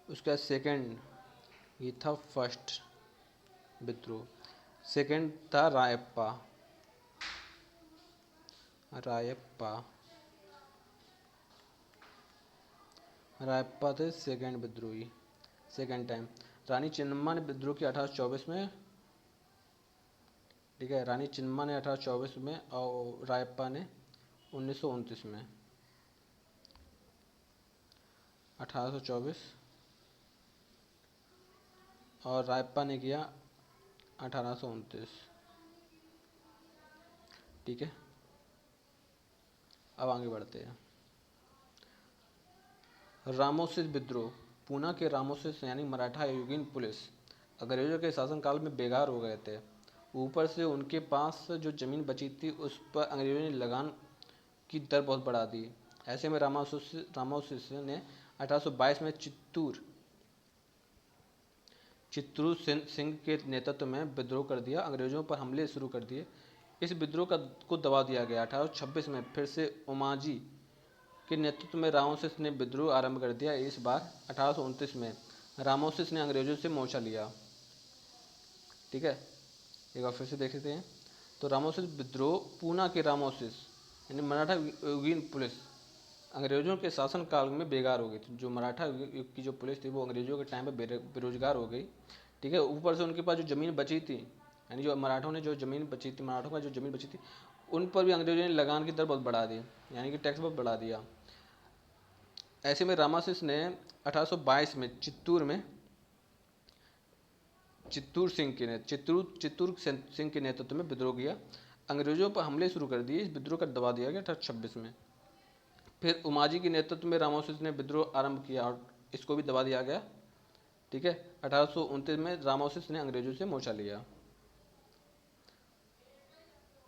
उसका सेकंड, ये था फर्स्ट विद्रोह, सेकंड था रायप्पा थे सेकंड विद्रोही, सेकंड टाइम। रानी चिन्नम्मा ने विद्रोह किया 1824 में। ठीक है, रानी चिन्नम्मा ने 1824 में और रायप्पा ने 1929 में। 1824 और रायप्पा ने किया 1829। ठीक है, अब आगे बढ़ते हैं। रामोसिस विद्रोह। पूना के रामोसिस यानी मराठा युगीन पुलिस अंग्रेजों के शासनकाल में बेकार हो गए थे। ऊपर से उनके पास जो जमीन बची थी उस पर अंग्रेजों ने लगान की दर बहुत बढ़ा दी। ऐसे में रामोसिस ने 1822 में चित्तूर सिंह के नेतृत्व में विद्रोह कर दिया, अंग्रेजों पर हमले शुरू कर दिए। इस विद्रोह को दबा दिया गया। 1826 में फिर से उमाजी के नेतृत्व में रामोसिस ने विद्रोह आरंभ कर दिया। इस बार 1829 में रामोसिस ने अंग्रेजों से मोर्चा लिया। ठीक है, एक बार फिर से देख लेते हैं। तो रामोसिस विद्रोह, पूना के रामोसिस यानी मराठा युगीन पुलिस अंग्रेजों के शासन काल में बेकार हो गई थी। जो मराठा युग की जो पुलिस थी वो अंग्रेजों के टाइम पे बेरोजगार हो गई। ठीक है, ऊपर से उनके पास जो ज़मीन बची थी, यानी जो मराठों ने जो ज़मीन बची थी, मराठों का जो ज़मीन बची थी, उन पर भी अंग्रेजों ने लगान की दर बहुत बढ़ा दी, यानी कि टैक्स बहुत बढ़ा दिया। ऐसे में रामोसिस ने 1822 में चित्तूर सिंह के नेतृत्व में विद्रोह किया, अंग्रेजों पर हमले शुरू कर दिए। इस विद्रोह का दबा दिया गया 1826 में। फिर उमाजी के नेतृत्व में रामोसिस ने विद्रोह आरंभ किया और इसको भी दबा दिया गया। ठीक है, 1829 में रामोसिस ने अंग्रेजों से मोर्चा लिया।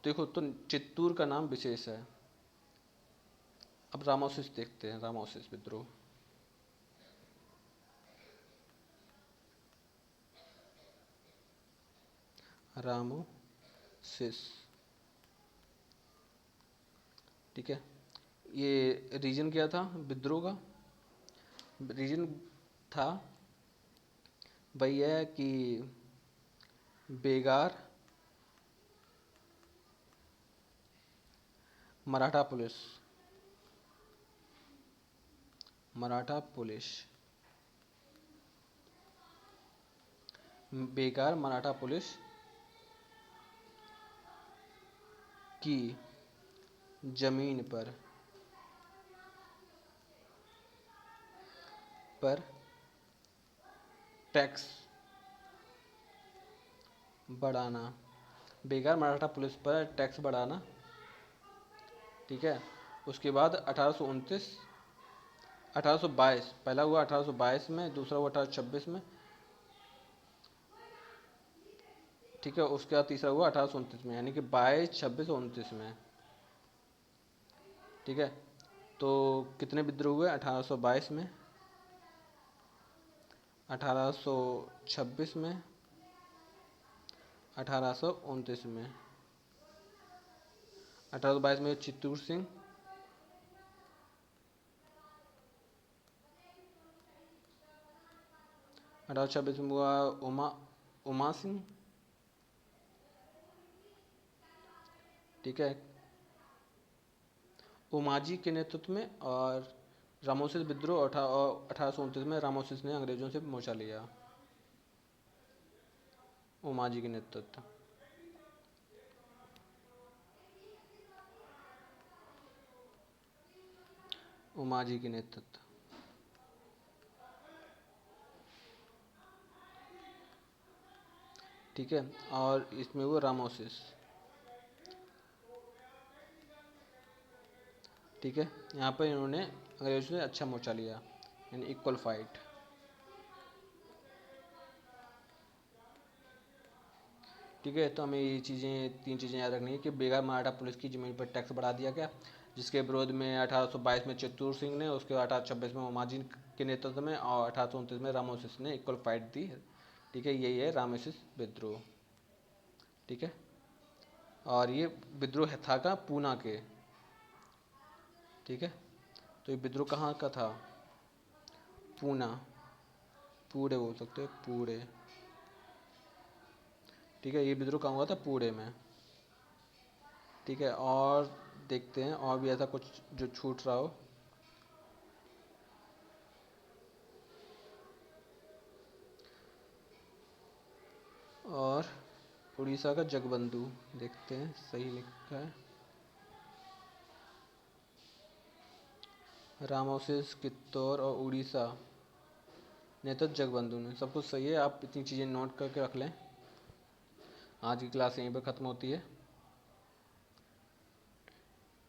देखो, तो चित्तूर का नाम विशेष है। अब रामोसिस देखते हैं, रामोसिस विद्रोह। रामोसिस, ठीक है, ये रीजन क्या था विद्रोह का? रीजन था वही है कि बेगार मराठा पुलिस बेकार मराठा पुलिस की जमीन पर टैक्स बढ़ाना, बेकार मराठा पुलिस पर टैक्स बढ़ाना। ठीक है, उसके बाद 1822 पहला हुआ 1822 में, दूसरा हुआ 1826 में। ठीक है, उसके बाद तीसरा हुआ 1829 में, यानी कि 22, 26 और 29 में। ठीक है, तो कितने विद्रोह हुए? 1822 में, 1826 में, 1829 में। 1822 में चित्तूर सिंह, 1826 में हुआ उमा सिंह। ठीक है, उमाजी के नेतृत्व में। और रामोसिस विद्रोह 1829 में रामोसिस ने अंग्रेजों से मोर्चा लिया, उमाजी के नेतृत्व। उमाजी के नेतृत्व। ठीक है, और इसमें वो रामोसिस। ठीक है, यहाँ पर इन्होंने अंग्रेजों से अच्छा मोर्चा लिया, यानी इक्वल फाइट। ठीक है, तो हमें ये तीन चीज़ें याद रखनी है कि बेगार मराठा पुलिस की ज़मीन पर टैक्स बढ़ा दिया गया, जिसके विरोध में 1822 में चित्तूर सिंह ने, उसके 1826 में उमाजी के नेतृत्व में और 1829 में रामोसिस ने इक्वल फाइट दी। ठीक है, यही है रामोसिस विद्रोह। ठीक है, और ये विद्रोह था का पूना के। ठीक है, तो ये विद्रोह कहाँ का था? पूना, पूरे बोल सकते हो, पूरे। ठीक है, ये विद्रोह कहाँ हुआ था? पूरे में। ठीक है, और देखते हैं और भी ऐसा कुछ जो छूट रहा हो। और उड़ीसा का जगबंधु देखते हैं, सही लिखा है। रामोसिस, कित्तौर और उड़ीसा नेतृत्व जगबंधु ने। सब कुछ सही है, आप इतनी चीज़ें नोट करके रख लें। आज की क्लास यहीं पर ख़त्म होती है।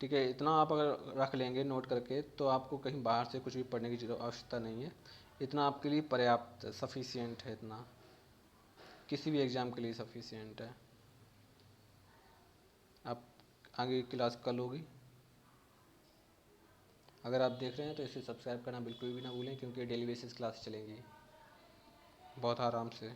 ठीक है, इतना आप अगर रख लेंगे नोट करके तो आपको कहीं बाहर से कुछ भी पढ़ने की आवश्यकता नहीं है। इतना आपके लिए पर्याप्त, सफिशियंट है, इतना किसी भी एग्ज़ाम के लिए सफिशियंट है। आप आगे की क्लास कल होगी। अगर आप देख रहे हैं तो इसे सब्सक्राइब करना बिल्कुल भी ना भूलें, क्योंकि डेली बेसिस क्लास चलेंगी बहुत आराम से।